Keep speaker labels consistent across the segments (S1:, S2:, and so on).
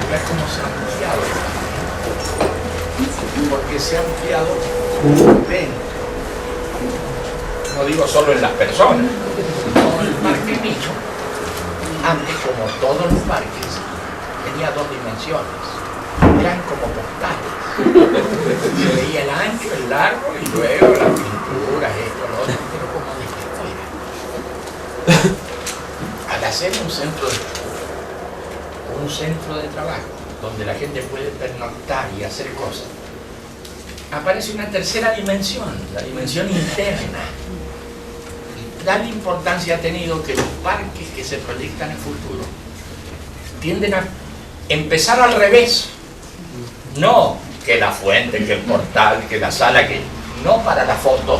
S1: ver cómo se ha ampliado el parque, porque se ha ampliado dentro. No digo solo en las personas. El parque nicho, antes, como todos los parques, tenía dos dimensiones. Eran como postales. Se veía el ancho, el largo y luego las pinturas, esto, lo otro, pero como desde fuera. Al hacer un centro de trabajo donde la gente puede pernoctar y hacer cosas, aparece una tercera dimensión, la dimensión interna. Tal importancia ha tenido que los parques que se proyectan en futuro tienden a empezar al revés. No que la fuente, que el portal, que la sala, que no para la foto.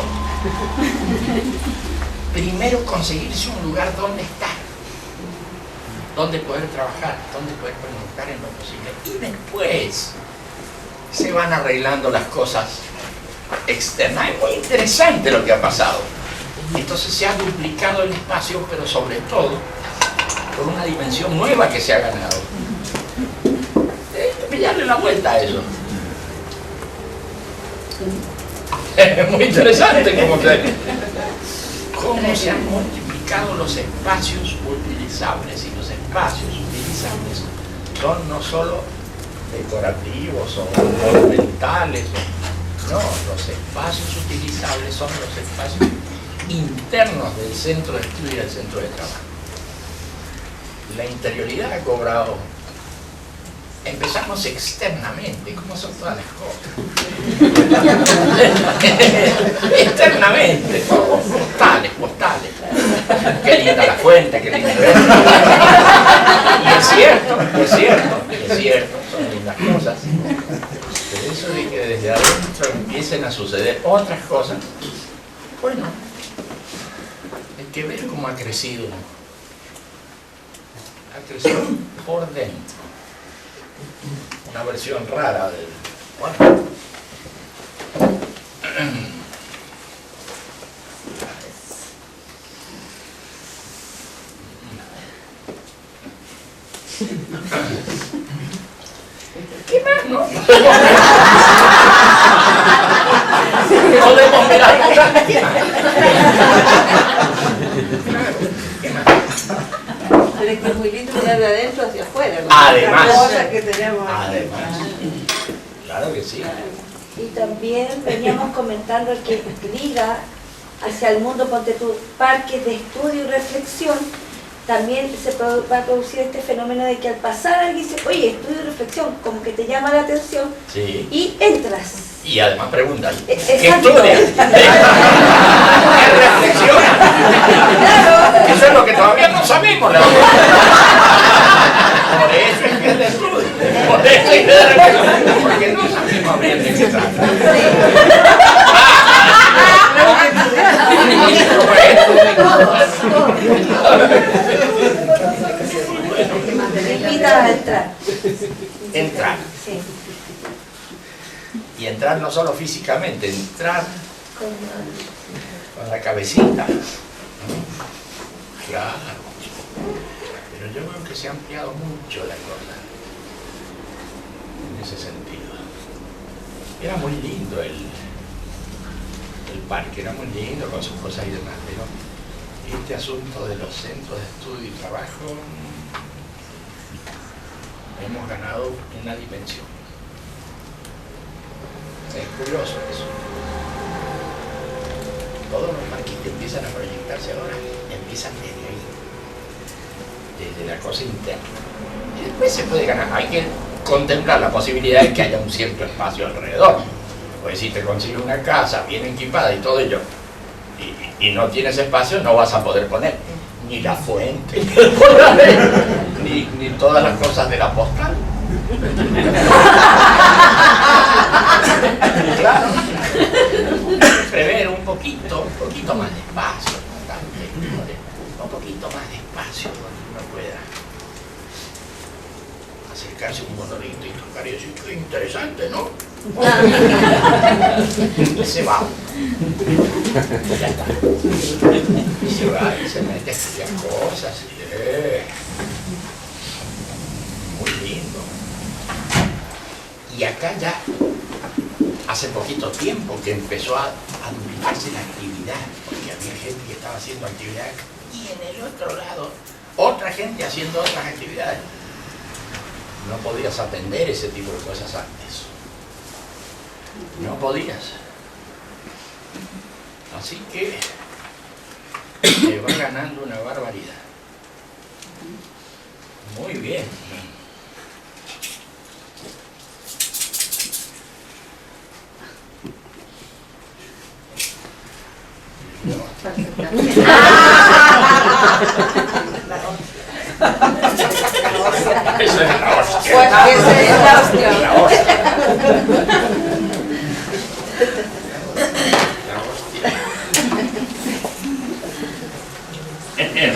S1: Primero conseguirse un lugar donde estar, donde poder trabajar, donde poder pernoctar en lo posible. Y después se van arreglando las cosas externas. Es muy interesante lo que ha pasado. Entonces se ha duplicado el espacio, pero sobre todo por una dimensión nueva que se ha ganado. Darle la vuelta a eso. Es muy interesante cómo se han multiplicado los espacios utilizables. Y los espacios utilizables son no solo decorativos o monumentales, no, los espacios utilizables son los espacios internos del centro de estudio y del centro de trabajo. La interioridad ha cobrado. Empezamos externamente, como son todas las cosas. Externamente, postales. Qué linda la fuente, qué linda. Y es cierto, son lindas cosas. Pero eso de que desde adentro empiecen a suceder otras cosas, bueno, hay que ver cómo ha crecido. Ha crecido por dentro. Una versión rara del... Bueno. ¿Qué más, no? Podemos mirar cosas. ¿Qué más?
S2: Pero es que es muy lindo mirar de adentro hacia afuera, ¿no?
S1: Además,
S2: Que tenemos
S1: claro que sí.
S3: Y también veníamos comentando que liga hacia el mundo, ponte tú, parques de estudio y reflexión, también va a producir este fenómeno de que al pasar alguien dice, oye, estudio y reflexión, como que te llama la atención,
S1: Sí.
S3: Y entras.
S1: Y además preguntan, ¿qué
S3: Exacto.
S1: estudian? ¿Qué reflexionan?
S3: Claro.
S1: Eso es lo que todavía no sabemos, la verdad. Por eso es que es de estudio. Por eso es que es de reflexión. Porque no sabemos bien de qué trata.
S3: Invita a entrar.
S1: Entrar.
S3: Sí.
S1: Y entrar no solo físicamente, entrar con la cabecita. Claro. Pero yo veo que se ha ampliado mucho la cosa en ese sentido. Era muy lindo el parque, era muy lindo con sus cosas y demás, pero este asunto de los centros de estudio y trabajo hemos ganado una dimensión. Es curioso eso. Todos los parques que empiezan a proyectarse ahora empiezan desde ahí, desde la cosa interna. Y después se puede ganar. Hay que contemplar la posibilidad de que haya un cierto espacio alrededor. Pues si te consigues una casa bien equipada y todo ello, y no tienes espacio, no vas a poder poner ni la fuente, ni todas las cosas de la postal. Claro. Prever un poquito más de espacio, un poquito más de espacio donde uno pueda acercarse a un monolito y tocar y decir, qué interesante, ¿no? Y se va. Ya está. Y se va y se mete a estudiar cosas. Muy lindo. Y acá ya, hace poquito tiempo que empezó a duplicarse la actividad, porque había gente que estaba haciendo actividades y en el otro lado, otra gente haciendo otras actividades. No podías atender ese tipo de cosas antes. No podías. Así que te va ganando una barbaridad. Muy bien. Eso es la hostia.
S2: Pues esa es la hostia.
S1: La hostia. La hostia.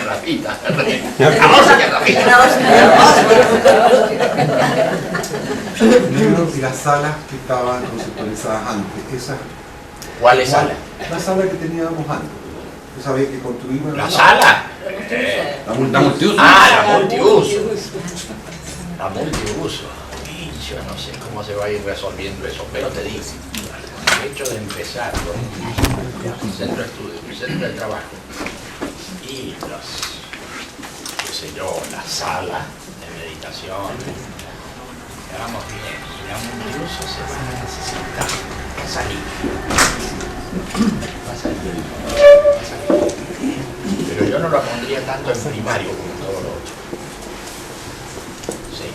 S1: Rapita. La hostia, rapita.
S4: Libros y las salas que estaban conceptualizadas antes. Esa,
S1: ¿Cuál es sala?
S4: la sala que teníamos antes. Yo sabía que construimos
S1: ¿La sala?
S4: La multiuso.
S1: Ah, la multiuso. La multiuso. Y yo no sé cómo se va a ir resolviendo eso, pero te digo, el hecho de empezar con un centro de estudio, un centro de trabajo y qué sé yo, la sala de meditación, vamos bien, y la multiuso se va a necesitar, va a salir. Va a salir. Pero yo no lo pondría tanto en primario como todo lo otro. Sí.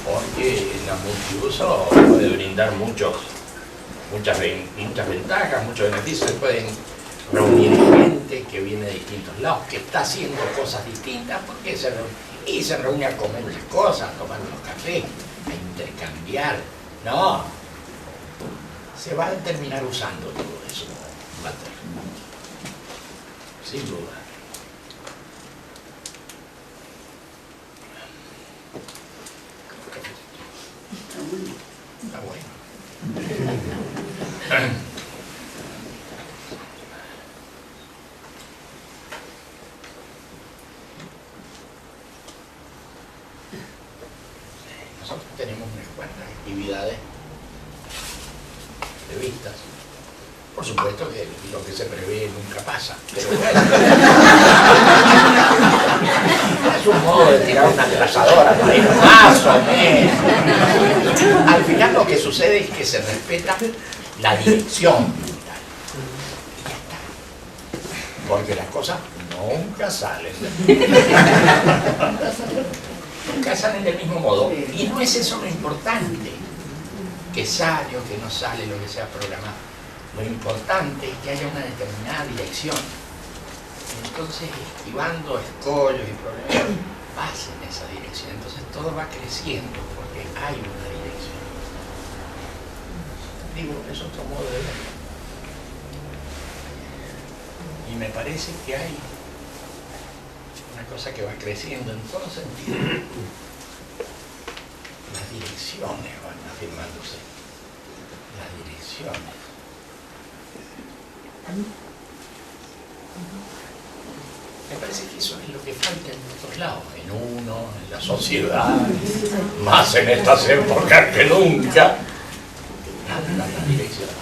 S1: Porque la multiuso puede brindar muchas ventajas, muchos beneficios. Se pueden reunir gente que viene de distintos lados, que está haciendo cosas distintas, porque se reúne a comer las cosas, a tomar los cafés, a intercambiar. No. Se va a terminar usando todo eso. Sin duda. Está bueno. Nosotros tenemos unas cuantas actividades previstas. Por supuesto que lo que se prevé nunca pasa, pero bueno. Es un modo de tirar una trazadora, más o menos. Al final lo que sucede es que se respeta la dirección. Porque las cosas nunca salen. Nunca salen del mismo modo. Y no es eso lo importante. Que sale o que no sale lo que sea programado. Lo importante es que haya una determinada dirección. Entonces, esquivando escollos y problemas, vas en esa dirección. Entonces todo va creciendo porque hay una dirección. Digo, es otro modo de verlo. Y me parece que hay una cosa que va creciendo en todo sentido. Las direcciones van afirmándose. Las direcciones. Me parece que eso es lo que falta en otros lados, en uno, en la sociedad, más en estas épocas que nunca. Las direcciones.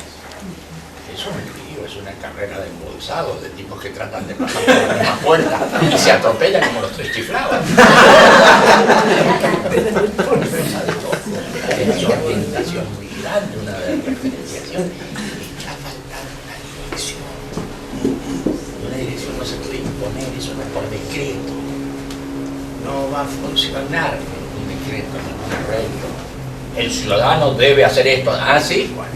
S1: Eso me digo, es una carrera de embolsados, de tipos que tratan de pasar por la misma puerta y se atropellan como los tres chiflados. Hay una orientación muy grande, una referenciación. Está faltando una dirección. Una dirección no se puede imponer, eso no es por decreto. No va a funcionar un decreto, ningún arreglo. El ciudadano debe hacer esto. ¿Ah, sí? Bueno.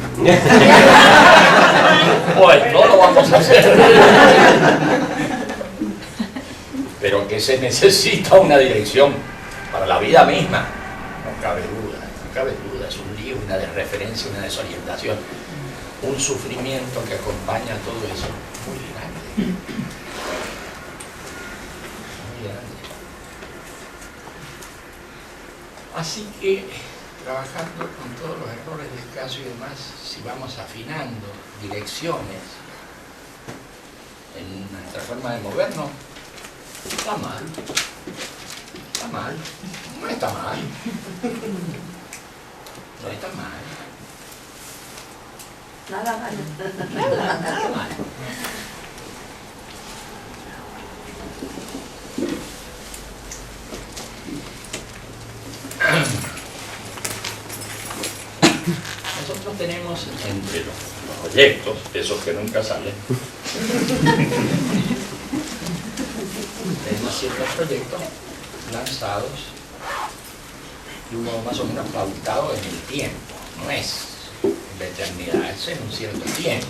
S1: Pues no lo vamos a hacer. Pero que se necesita una dirección para la vida misma. No cabe duda, no cabe duda. Es un lío, una desreferencia, una desorientación. Un sufrimiento que acompaña todo eso. Muy grande. Muy grande. Así que, trabajando con todos los errores del caso y demás, si vamos afinando direcciones en nuestra forma de movernos, está mal. Está mal. No está mal.
S3: Nada malo.
S1: Nada mal. Nosotros tenemos entre los proyectos, esos que nunca salen, tenemos ciertos proyectos lanzados y uno más o menos pautado en el tiempo, no es en la eternidad, es en un cierto tiempo.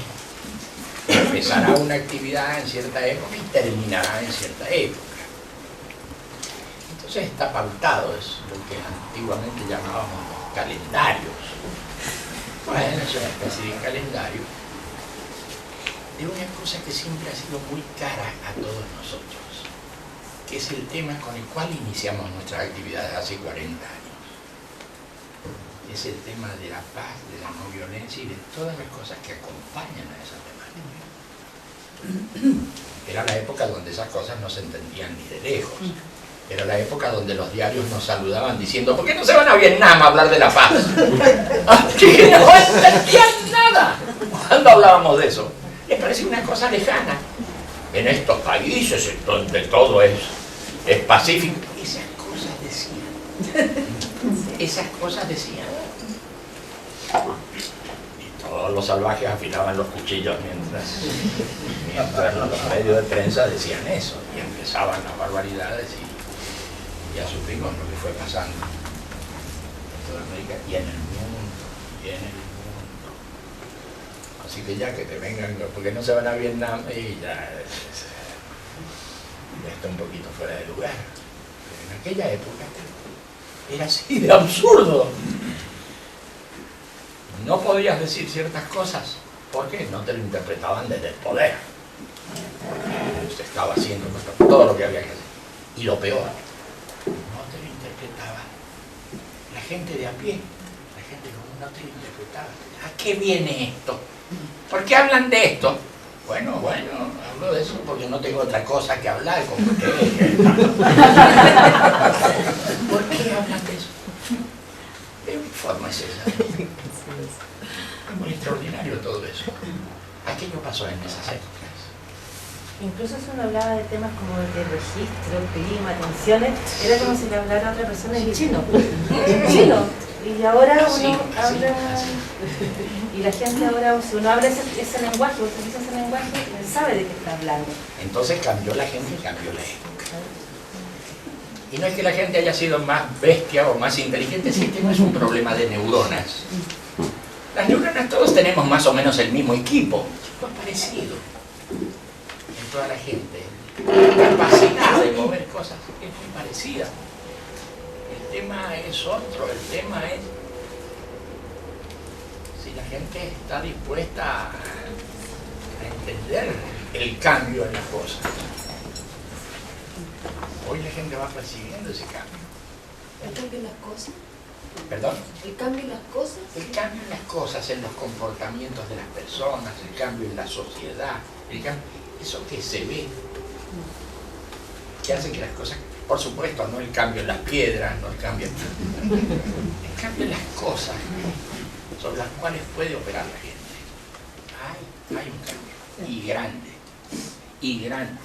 S1: Empezará una actividad en cierta época y terminará en cierta época. Entonces está pautado, es lo que antiguamente llamábamos los calendarios. Bueno, es una especie de calendario de una cosa que siempre ha sido muy cara a todos nosotros, que es el tema con el cual iniciamos nuestras actividades hace 40 años. Es el tema de la paz, de la no violencia y de todas las cosas que acompañan a esa temática. Era la época donde esas cosas no se entendían ni de lejos. Era la época donde los diarios nos saludaban diciendo: ¿por qué no se van a Vietnam a hablar de la paz? Que no entendían nada cuando hablábamos de eso. Les parecía una cosa lejana. En estos países en donde todo es pacífico. Esas cosas decían. Esas cosas decían. Y todos los salvajes afilaban los cuchillos mientras los medios de prensa decían eso. Y empezaban las barbaridades y ya supimos lo que fue pasando en toda América y en el mundo, Así que ya que te vengan, porque no se van a Vietnam y ya está un poquito fuera de lugar. Pero en aquella época era así de absurdo. No podías decir ciertas cosas, porque no te lo interpretaban desde el poder. Se estaba haciendo todo lo que había que hacer. Y lo peor, no te lo interpretaba la gente de a pie, la gente común no te lo interpretaba. ¿A qué viene esto? ¿Por qué hablan de esto? Bueno, hablo de eso porque no tengo otra cosa que hablar con ustedes. ¿Por qué hablan de eso? ¿De qué forma es esa? Es muy extraordinario todo eso. Aquello pasó en esas épocas.
S2: Incluso si uno hablaba de temas como de registro, clima, tensiones, era como si le hablara a otra persona en chino. Chino. Y ahora uno habla, y la gente ahora, si uno habla ese lenguaje, utiliza ese lenguaje, sabe de qué está hablando.
S1: Entonces cambió la gente y cambió la época. Y no es que la gente haya sido más bestia o más inteligente, si este no es un problema de neuronas. Las neuronas todos tenemos más o menos el mismo equipo, es parecido. En toda la gente, la capacidad de mover cosas es muy parecida. El tema es otro, el tema es si la gente está dispuesta a entender el cambio en las cosas. Hoy la gente va percibiendo ese cambio.
S5: ¿El cambio en las cosas?
S1: ¿Perdón?
S5: ¿El cambio en las cosas?
S1: El cambio en las cosas, en los comportamientos de las personas, el cambio en la sociedad, eso que se ve, que hace que las cosas, por supuesto, no el cambio en las piedras, no el cambio en las cosas sobre las cuales puede operar la gente. Hay un cambio, y grande.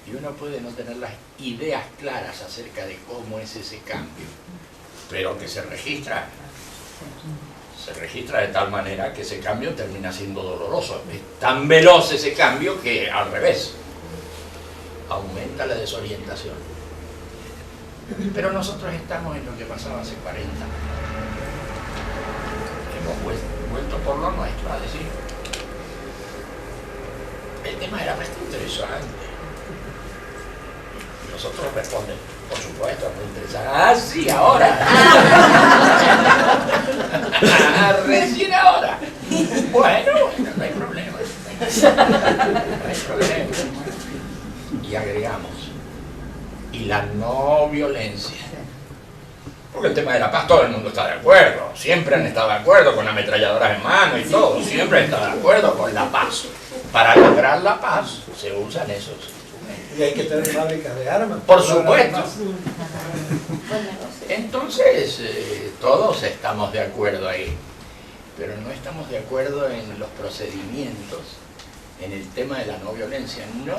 S1: Y uno puede no tener las ideas claras acerca de cómo es ese cambio, pero que se registra de tal manera que ese cambio termina siendo doloroso. Es tan veloz ese cambio que al revés, aumenta la desorientación. Pero nosotros estamos en lo que pasaba hace 40 años. Hemos vuelto por lo nuestro, a decir. El tema era bastante interesante. Nosotros respondemos, por supuesto, es muy interesante. ¡Ah, sí, ahora! ¡Recién ahora! Bueno, no hay problema. No hay problema. Y agregamos, y la no violencia. Porque el tema de la paz todo el mundo está de acuerdo. Siempre han estado de acuerdo con ametralladoras en mano y todo. Siempre han estado de acuerdo con la paz. Para lograr la paz se usan esos.
S6: Y hay que tener fábricas de armas.
S1: Por supuesto. Entonces, todos estamos de acuerdo ahí. pero no estamos de acuerdo en los procedimientos, en el tema de la no violencia. No.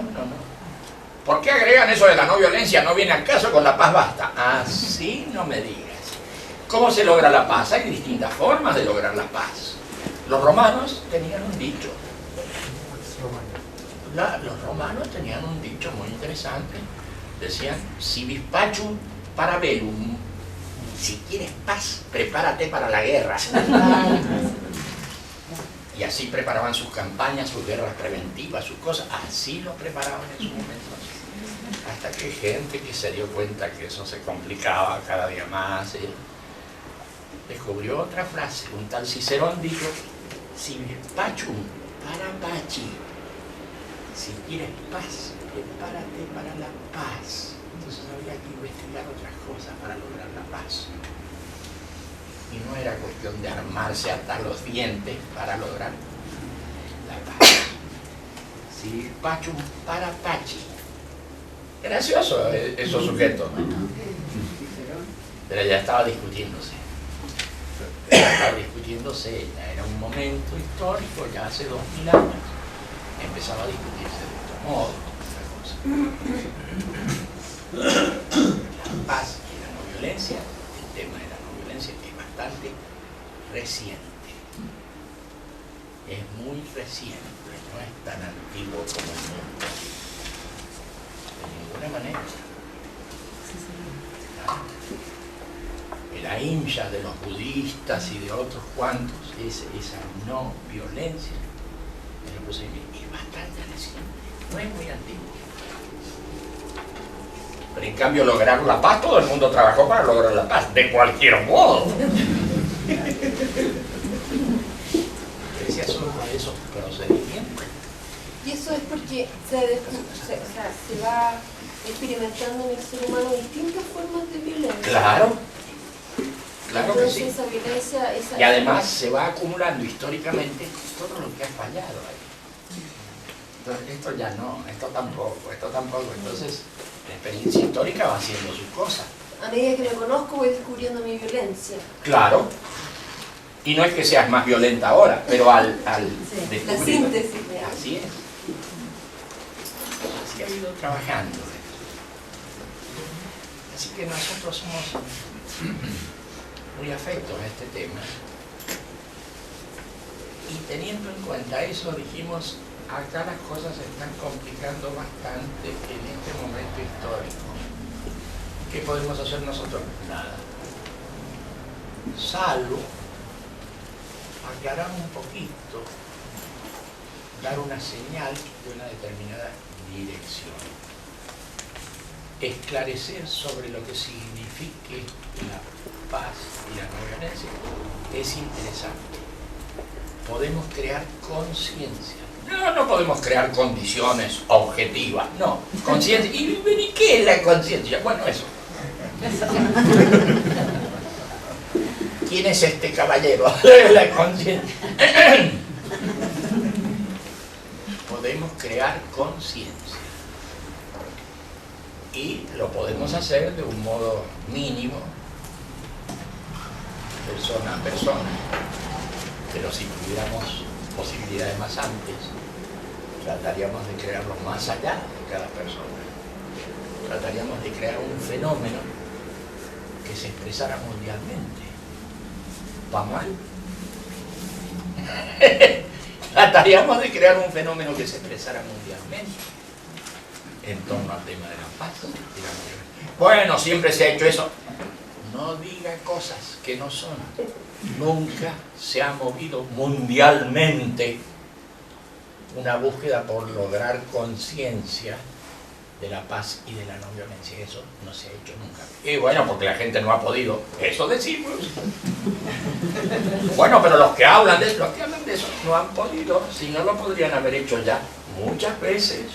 S1: ¿Por qué agregan eso de la no violencia? ¿No viene al caso? Con la paz basta. Así no me digas. ¿Cómo se logra la paz? Hay distintas formas de lograr la paz. Los romanos tenían un dicho. Los romanos tenían un dicho muy interesante. Decían, si vis pacem para bellum. Si quieres paz, prepárate para la guerra. Y así preparaban sus campañas, sus guerras preventivas, sus cosas. Así lo preparaban en su momento. Hasta que gente que se dio cuenta que eso se complicaba cada día más, descubrió otra frase. Un tal Cicerón dijo, si vis pacem para paci. Si quieres paz, prepárate para la paz. Entonces había que investigar otras cosas para lograr la paz. Y no era cuestión de armarse hasta los dientes para lograr la paz. Si pacem para paci. Gracioso esos sujetos, ¿no? Pero ya estaba discutiéndose. Ya era un momento histórico, ya hace 2000 años. Empezaba a discutirse de otro modo, otra cosa. La paz y la no violencia, el tema de la no violencia es bastante reciente. Es muy reciente, no es tan antiguo como el mundo. De ninguna manera. El ahimsa de los budistas y de otros cuantos, esa no violencia, es bastante reciente, no es muy antiguo. Pero en cambio lograr la paz, todo el mundo trabajó para lograr la paz, de cualquier modo. Ese asunto de esos procedimientos.
S5: Y eso es porque se va experimentando en el ser humano distintas formas de violencia.
S1: Claro que sí.
S5: Esa violencia,
S1: Y además se va acumulando históricamente todo lo que ha fallado ahí. Entonces, esto ya no, esto tampoco. Entonces, la experiencia histórica va haciendo sus cosas.
S5: A medida que me conozco voy descubriendo mi violencia.
S1: Claro. Y no es que seas más violenta ahora, pero al
S5: Sí, la síntesis.
S1: Así es. Así ha ido trabajando. Así que nosotros somos muy afectos a este tema. Y teniendo en cuenta eso, dijimos, acá las cosas se están complicando bastante en este momento histórico. ¿Qué podemos hacer nosotros? Nada. Salvo aclarar un poquito, dar una señal de una determinada dirección. Esclarecer sobre lo que signifique la paz y la no violencia es interesante. Podemos crear conciencia. No podemos crear condiciones objetivas, no. Conciencia. ¿Y qué es la conciencia? Bueno, eso. ¿Quién es este caballero? La conciencia. Podemos crear conciencia. Y lo podemos hacer de un modo mínimo, persona a persona. Pero si tuviéramos posibilidades más amplias, trataríamos de crearlo más allá de cada persona. Trataríamos de crear un fenómeno que se expresara mundialmente. ¿Va mal? Trataríamos de crear un fenómeno que se expresara mundialmente en torno al tema de la paz. Bueno, siempre se ha hecho eso. No diga cosas que no son. Nunca se ha movido mundialmente una búsqueda por lograr conciencia de la paz y de la no violencia. Eso no se ha hecho nunca. Y bueno, porque la gente no ha podido. Eso decimos. Bueno, pero los que hablan de eso no han podido. Si no, lo podrían haber hecho ya muchas veces.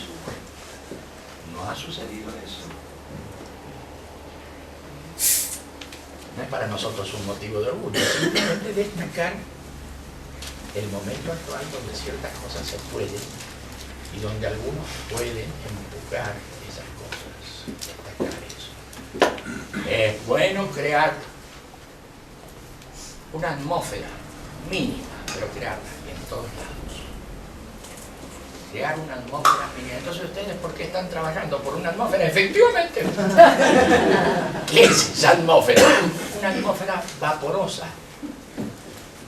S1: No ha sucedido eso. No es para nosotros un motivo de orgullo, simplemente destacar el momento actual donde ciertas cosas se pueden y donde algunos pueden empujar esas cosas, destacar eso. Es bueno crear una atmósfera mínima pero crearla en todos lados. Crear una atmósfera. Miren, entonces ustedes, ¿por qué están trabajando por una atmósfera? Efectivamente. ¿Qué es esa atmósfera? Una atmósfera vaporosa,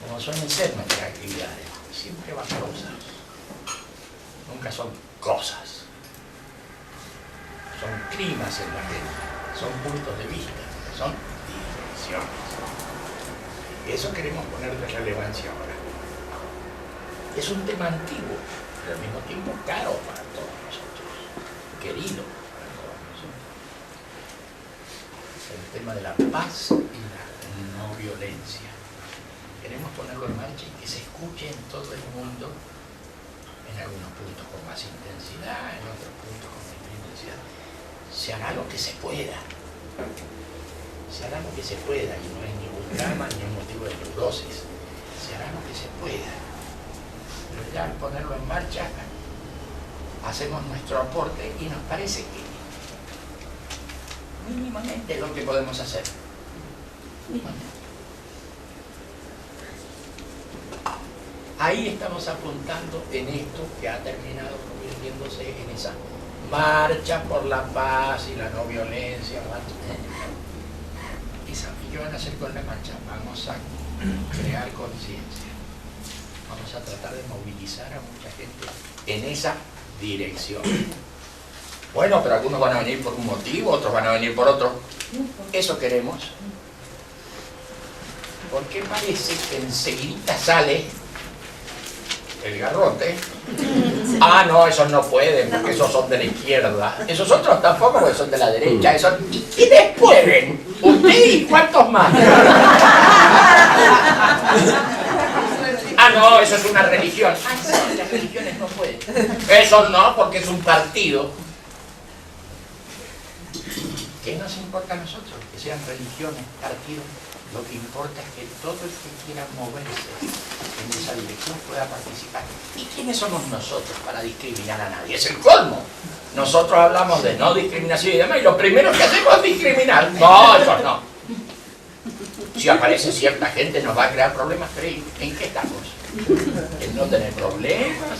S1: como suelen ser nuestras actividades, siempre vaporosas. Nunca son cosas. Son climas en la gente, son puntos de vista, son dimensiones. Eso queremos poner de relevancia ahora. Es un tema antiguo, pero al mismo tiempo caro para todos nosotros, querido para todos nosotros. El tema de la paz y la no violencia. Queremos ponerlo en marcha y que se escuche en todo el mundo, en algunos puntos con más intensidad, en otros puntos con menor intensidad. Se hará lo que se pueda. Se hará lo que se pueda, y no es ningún drama ni un motivo de neurosis. Se hará lo que se pueda. Pero ya al ponerlo en marcha, hacemos nuestro aporte y nos parece que mínimamente es lo que podemos hacer. Mínimamente. Ahí estamos apuntando en esto que ha terminado convirtiéndose en esa marcha por la paz y la no violencia. ¿Y qué van a hacer con la marcha? Vamos a crear conciencia. Vamos a tratar de movilizar a mucha gente en esa dirección. Bueno, pero algunos van a venir por un motivo, otros van a venir por otro. Eso queremos. Porque parece que enseguida sale el garrote. Ah, no, esos no pueden, porque esos son de la izquierda. Esos otros tampoco, porque son de la derecha. Esos... ¿Quiénes pueden? ¿Usted y cuántos más? Ah, no, eso es una religión. Ah, sí, las religiones no pueden. Eso no, porque es un partido. ¿Qué nos importa a nosotros? Que sean religiones, partidos. Lo que importa es que todo el que quiera moverse en esa dirección pueda participar. ¿Y quiénes somos nosotros para discriminar a nadie? Es el colmo. Nosotros hablamos de no discriminación y demás, y lo primero que hacemos es discriminar. No, eso no. Si aparece cierta gente nos va a crear problemas, pero ¿en qué estamos? ¿En no tener problemas?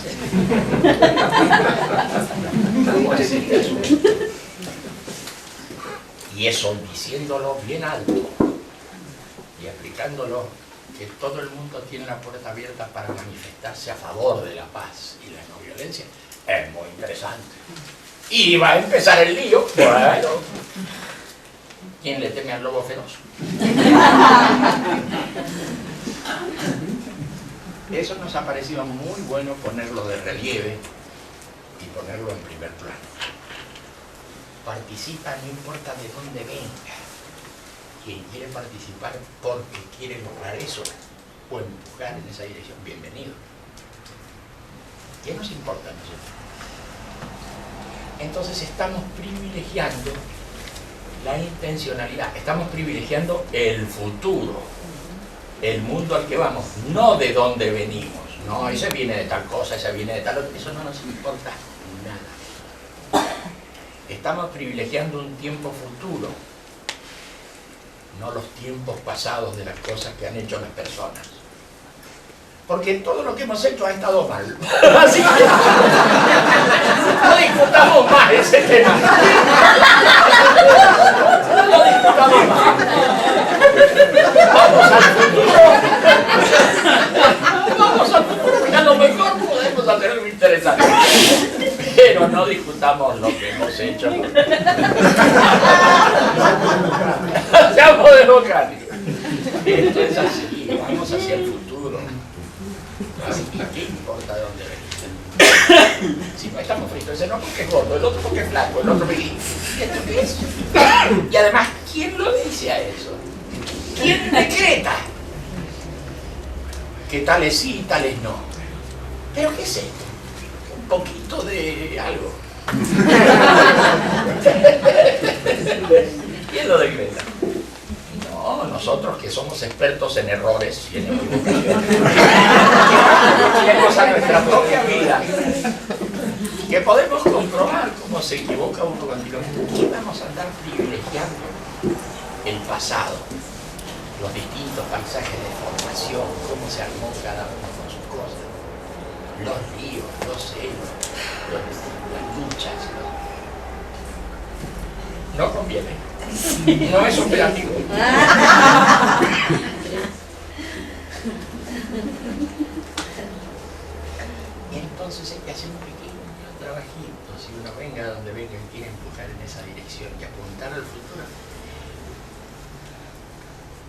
S1: ¿Cómo es eso? Y eso diciéndolo bien alto y aplicándolo, que todo el mundo tiene la puerta abierta para manifestarse a favor de la paz y la no violencia, es muy interesante. Y va a empezar el lío. Bueno, ¿quién le teme al lobo feroz? Eso nos ha parecido muy bueno ponerlo de relieve y ponerlo en primer plano. Participa, no importa de dónde venga. Quien quiere participar porque quiere lograr eso o empujar en esa dirección, bienvenido. ¿Qué nos importa a nosotros? Entonces estamos privilegiando la intencionalidad, estamos privilegiando el futuro, el mundo al que vamos, no de dónde venimos. No, ese viene de tal cosa, ese viene de tal otra, eso no nos importa nada. Estamos privilegiando un tiempo futuro, no los tiempos pasados de las cosas que han hecho las personas. Porque todo lo que hemos hecho ha estado mal. Así que no discutamos más ese tema. No discutamos más. Vamos al futuro. Vamos al futuro, que a lo mejor podemos hacer algo interesante. Pero no discutamos lo que hemos hecho. Seamos democráticos. Esto es así, vamos hacia el futuro. Así que, ¿qué importa de dónde venimos? Si no estamos fritos, ese no porque es gordo, el otro porque es flaco, el otro porque... ¿Y esto qué es? Y además, ¿quién lo dice a eso? ¿Quién decreta? Que tales sí y tales no. ¿Pero qué es esto? Un poquito de algo. ¿Quién lo decreta? No, nosotros que somos expertos en errores y en equivocaciones. Tenemos a nuestra propia vida. Que podemos comprobar cómo se equivoca uno continuamente. ¿Qué vamos a andar privilegiando? El pasado. los distintos paisajes de formación, cómo se armó cada uno con sus cosas, los ríos, los celos, las luchas. No conviene, no es operativo. Entonces hay que hacer un pequeño trabajito, si uno venga donde venga y quiere empujar en esa dirección y apuntar al futuro,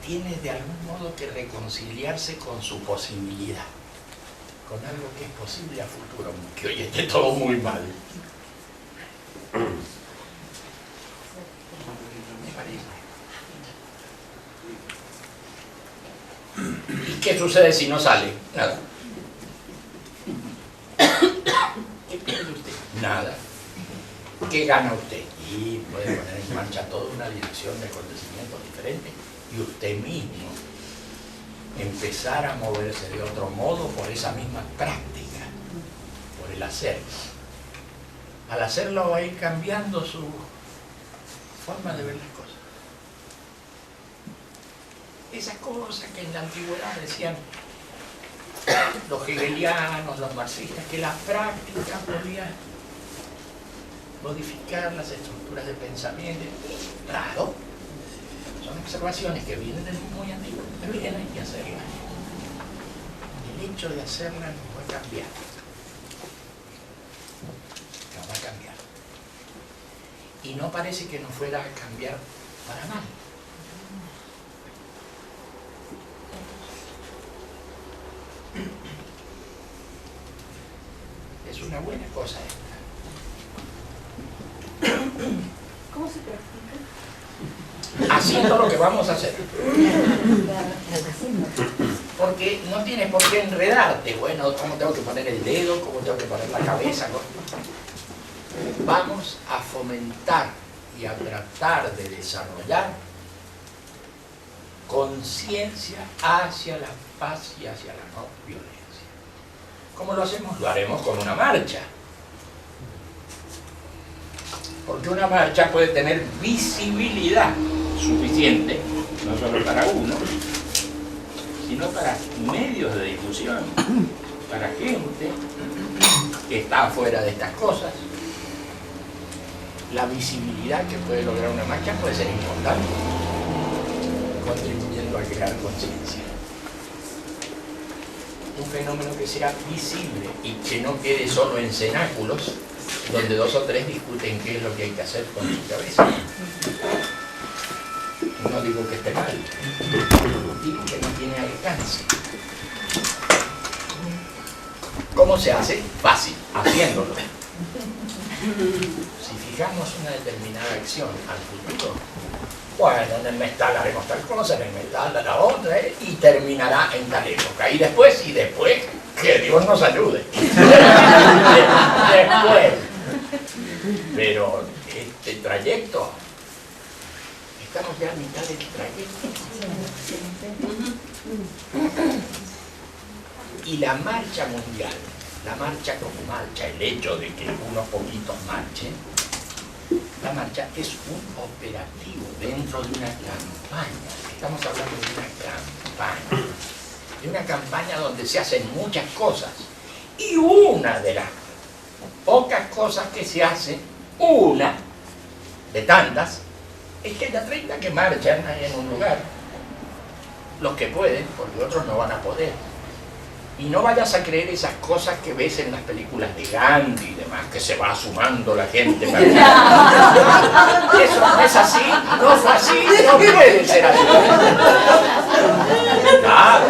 S1: tiene de algún modo que reconciliarse con su posibilidad, con algo que es posible a futuro, que hoy esté todo muy mal. Me parece. ¿Y qué sucede si no sale? Nada. ¿Qué pierde usted? Nada. ¿Qué gana usted? Y puede poner en marcha toda una dirección de acontecimientos diferentes. Y usted mismo empezar a moverse de otro modo por esa misma práctica, por el hacer. Al hacerlo va a ir cambiando su forma de ver las cosas. Esas cosas que en la antigüedad decían los hegelianos, los marxistas, que la práctica podía modificar las estructuras de pensamiento. Claro, son observaciones que vienen del muy antiguo, pero bien hay que hacerlas. El hecho de hacerlas nos va a cambiar. Nos va a cambiar. Y no parece que nos fuera a cambiar para mal. Es una buena cosa esta.
S5: ¿Cómo se practica?
S1: Haciendo lo que vamos a hacer. Porque no tienes por qué enredarte. Bueno, ¿cómo tengo que poner el dedo? ¿Cómo tengo que poner la cabeza? Vamos a fomentar y a tratar de desarrollar conciencia hacia la paz y hacia la no violencia. ¿Cómo lo hacemos? Lo haremos con una marcha. Porque una marcha puede tener visibilidad suficiente, no solo para uno, sino para medios de difusión, para gente que está afuera de estas cosas. La visibilidad que puede lograr una marcha puede ser importante, contribuyendo a crear conciencia. Un fenómeno que sea visible y que no quede solo en cenáculos, donde 2 o 3 discuten qué es lo que hay que hacer con su cabeza. No digo que esté mal, digo que no tiene alcance. ¿Cómo se hace? Fácil, haciéndolo. Si fijamos una determinada acción al futuro, bueno, en el Mestal haremos tal cosa, en el Mestal la otra, y terminará en tal época. Y después, que Dios nos ayude. Después. Pero este trayecto, estamos ya a mitad del trayecto. Y la marcha mundial, la marcha como marcha, el hecho de que unos poquitos marchen, la marcha es un operativo dentro de una campaña. Estamos hablando de una campaña donde se hacen muchas cosas. Y una de las pocas cosas que se hacen, una de tantas, es que haya 30 que marchan ahí en un lugar. Los que pueden, porque otros no van a poder. Y no vayas a creer esas cosas que ves en las películas de Gandhi y demás, que se va sumando la gente. Eso no es así, no fue así, no puede ser así. Claro,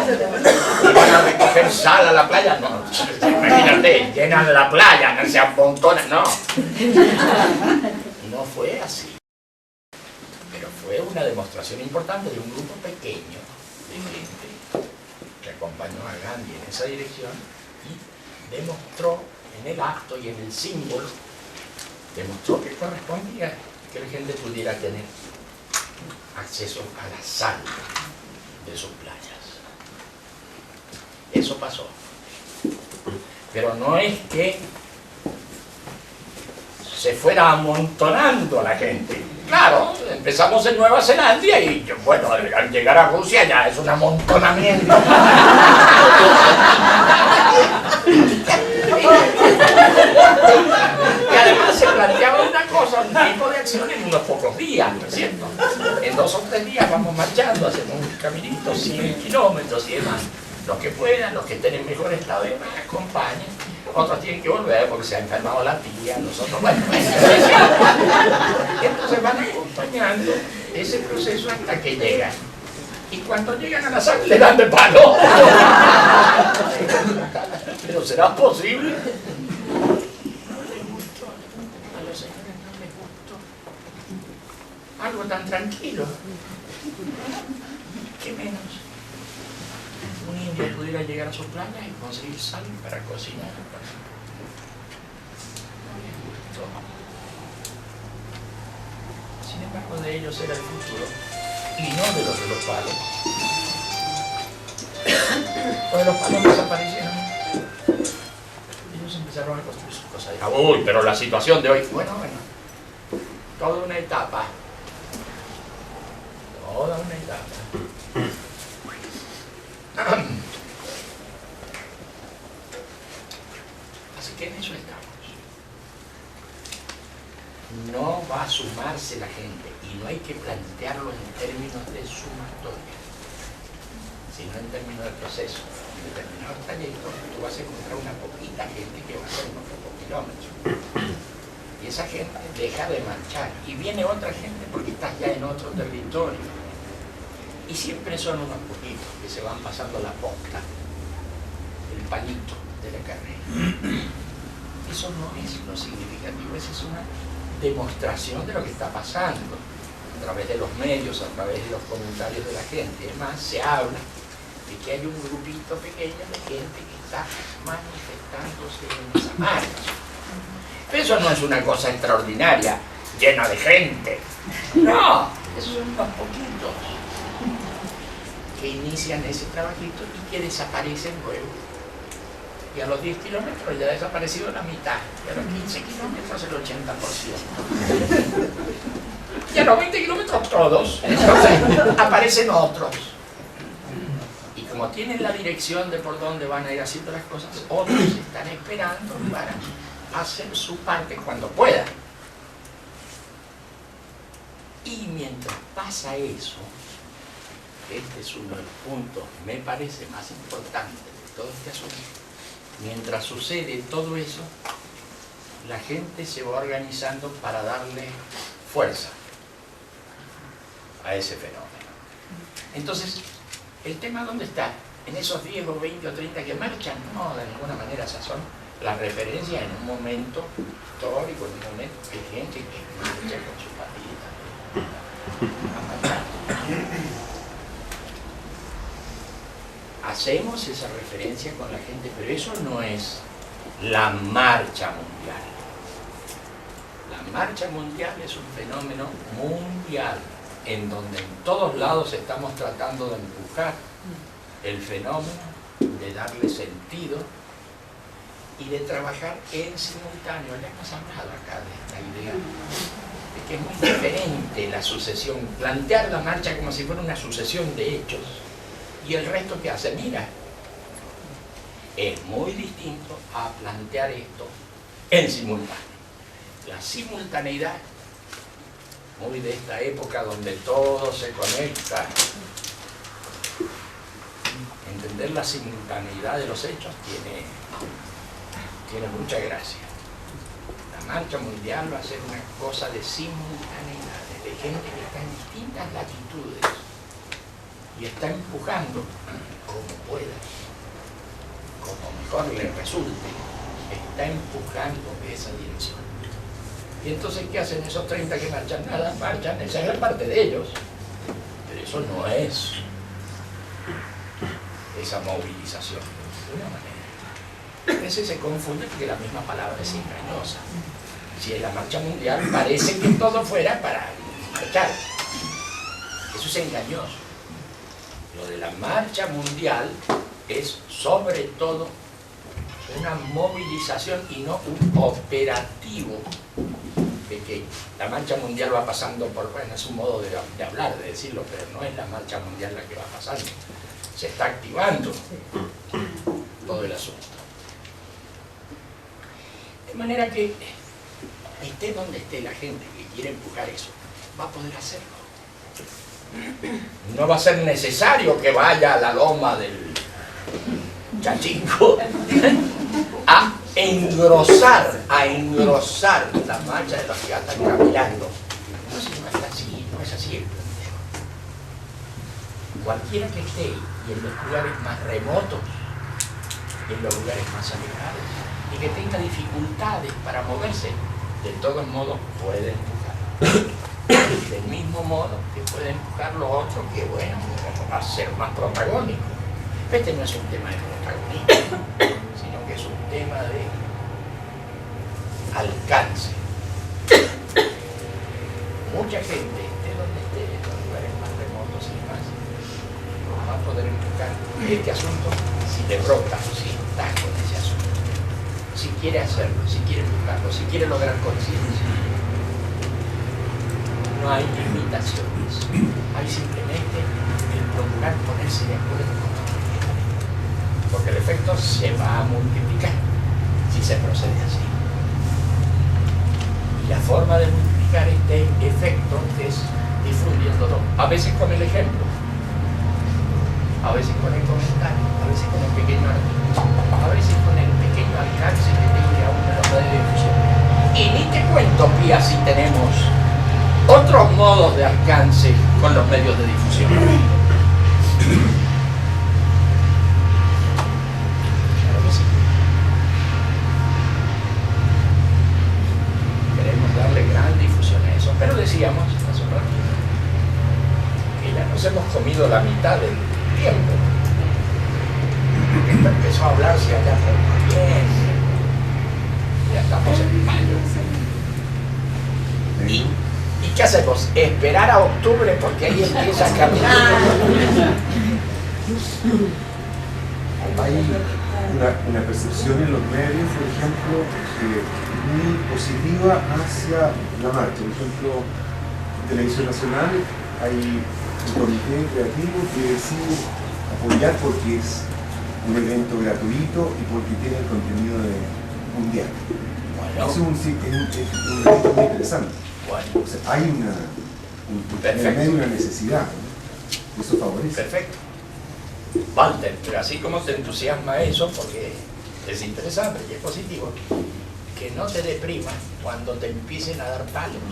S1: y van a recoger sal a la playa, no, imagínate, llenan la playa, no se amontonan, no. No fue así. Pero fue una demostración importante de un grupo pequeño de gente que acompañó a Gandhi en esa dirección y demostró en el acto y en el símbolo, demostró que correspondía que la gente pudiera tener acceso a la sal de sus playas. Eso pasó. Pero no es que se fuera amontonando la gente. Claro, empezamos en Nueva Zelanda y bueno, al llegar a Rusia ya es un amontonamiento. Y además se planteaba una cosa, un tipo de acción en unos pocos días, ¿no es cierto? En 2 o 3 días vamos marchando, hacemos un caminito, 100 kilómetros y demás. Los que puedan, los que estén en mejor estado de me acompañen. Otros tienen que volver porque se ha enfermado la tía, nosotros, bueno. Entonces van acompañando ese proceso hasta que llegan. Y cuando llegan a la sala le dan de palo. Pero ¿será posible? No les gustó. A los señores no les gustó. Algo tan tranquilo. ¿Qué menos? Un indio pudiera llegar a sus playas y conseguir sal para cocinar. No les gustó. Sin embargo, de ellos era el futuro y no de los palos. Los de los palos desaparecieron. Ellos empezaron a construir sus cosas. Uy, pero la situación de hoy, bueno, toda una etapa. Toda una etapa. Así que en eso estamos. No va a sumarse la gente y no hay que plantearlo en términos de sumatoria, sino en términos de proceso. En determinados trayectos tú vas a encontrar una poquita gente que va a hacer unos pocos kilómetros y esa gente deja de marchar y viene otra gente porque estás ya en otro territorio. Y siempre son unos poquitos que se van pasando la posta, el palito de la carrera. Eso no es lo significativo, esa es una demostración de lo que está pasando a través de los medios, a través de los comentarios de la gente. Además, se habla de que hay un grupito pequeño de gente que está manifestándose en esa marcha. Pero eso no es una cosa extraordinaria, llena de gente. No, esos son unos poquitos que inician ese trabajito y que desaparecen luego. Y a los 10 kilómetros ya ha desaparecido la mitad, y a los 15 kilómetros el 80%. Y a los 20 kilómetros todos. Entonces aparecen otros. Y como tienen la dirección de por dónde van a ir haciendo las cosas, otros están esperando para hacer su parte cuando puedan. Y mientras pasa eso, este es uno de los puntos, me parece, más importantes de todo este asunto. Mientras sucede todo eso, la gente se va organizando para darle fuerza a ese fenómeno. Entonces, ¿el tema dónde está? ¿En esos 10 o 20 o 30 que marchan? No, de ninguna manera esas son las referencias en un momento histórico, en un momento que hay gente que marcha con su patita a marchar. Hacemos esa referencia con la gente, pero eso no es la marcha mundial. La marcha mundial es un fenómeno mundial, en donde en todos lados estamos tratando de empujar el fenómeno, de darle sentido y de trabajar en simultáneo. Ya hemos hablado acá de esta idea, de que es muy diferente la sucesión, plantear la marcha como si fuera una sucesión de hechos. Y el resto que hace, mira, es muy distinto a plantear esto en simultáneo. La simultaneidad, muy de esta época donde todo se conecta, entender la simultaneidad de los hechos tiene mucha gracia. La marcha mundial va a ser una cosa de simultaneidad, de gente que está en distintas latitudes y está empujando como pueda, como mejor le resulte, está empujando esa dirección. Y entonces, ¿qué hacen esos 30 que marchan? Nada, marchan, esa es la parte de ellos, pero eso no es esa movilización, de una manera. A veces se confunde porque la misma palabra es engañosa. Si en la marcha mundial parece que todo fuera para marchar, eso es engañoso. Lo de la marcha mundial es sobre todo una movilización y no un operativo que la marcha mundial va pasando por, bueno, es un modo de hablar, de decirlo, pero no es la marcha mundial la que va pasando, se está activando todo el asunto. De manera que esté donde esté la gente que quiere empujar eso, va a poder hacerlo. No va a ser necesario que vaya a la loma del Chachinco a engrosar la marcha de los que están caminando. No, si no es así, no es así el planteo. Cualquiera que esté, y en los lugares más remotos, y en los lugares más alejados, y que tenga dificultades para moverse, de todos modos puede empujar. Del mismo modo que puede empujar lo otro, que bueno, va a ser más protagónico. Este no es un tema de protagonismo, sino que es un tema de alcance. Mucha gente, esté donde esté, en los lugares más remotos y demás, va a poder empujar este asunto si le brota, si está con ese asunto, si quiere hacerlo, si quiere empujarlo, si quiere lograr conciencia. No hay limitaciones, hay simplemente el procurar ponerse de acuerdo con otro, porque el efecto se va a multiplicar si se procede así. Y la forma de multiplicar este efecto es difundiéndolo, a veces con el ejemplo, a veces con el comentario, a veces con el pequeño artículo, a veces con el pequeño alcance que tenga una nota de difusión. Y ni te cuento, Pía, si tenemos otros modos de alcance con los medios de difusión. Claro que sí. Queremos darle gran difusión a eso, pero decíamos hace un ratito que ya nos hemos comido la mitad del tiempo. Esto empezó a hablarse allá por noviembre. Ya estamos en mayo. ¿Y qué hacemos? ¿Esperar a octubre porque ahí empieza a caminar?
S4: Hay una percepción en los medios, por ejemplo, muy positiva hacia la marcha. Por ejemplo, en Televisión Nacional hay un comité creativo que decide apoyar porque es un evento gratuito y porque tiene el contenido mundial.
S1: Bueno.
S4: Eso es un evento muy interesante.
S1: Bueno.
S4: O sea, hay en el medio una necesidad, ¿no? Eso favorece.
S1: Perfecto. Walter, pero así como te entusiasma eso, porque es interesante y es positivo, que no te deprimas cuando te empiecen a dar palos.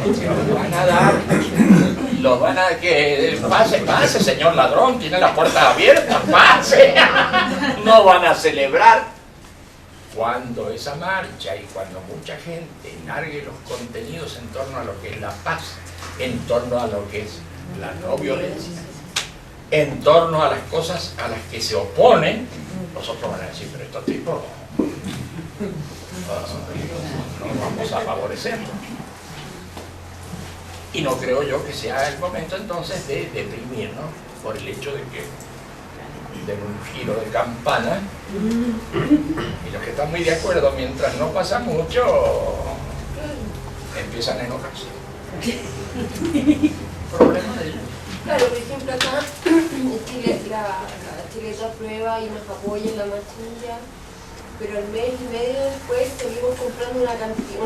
S1: Porque los van a que pase, señor ladrón, tiene la puerta abierta, pase. No van a celebrar. Cuando esa marcha y cuando mucha gente largue los contenidos en torno a lo que es la paz, en torno a lo que es la no violencia, en torno a las cosas a las que se oponen, nosotros van a decir, pero estos tipos no vamos a favorecerlos. Y no creo yo que sea el momento entonces de deprimirnos por el hecho de que den un giro de campana y los que están muy de acuerdo, mientras no pasa mucho, empiezan a enojarse. Problema de ellos.
S5: Claro, por ejemplo, acá en Chile, Chile da prueba y nos apoya en la marcha mundial, pero al mes y medio después seguimos comprando una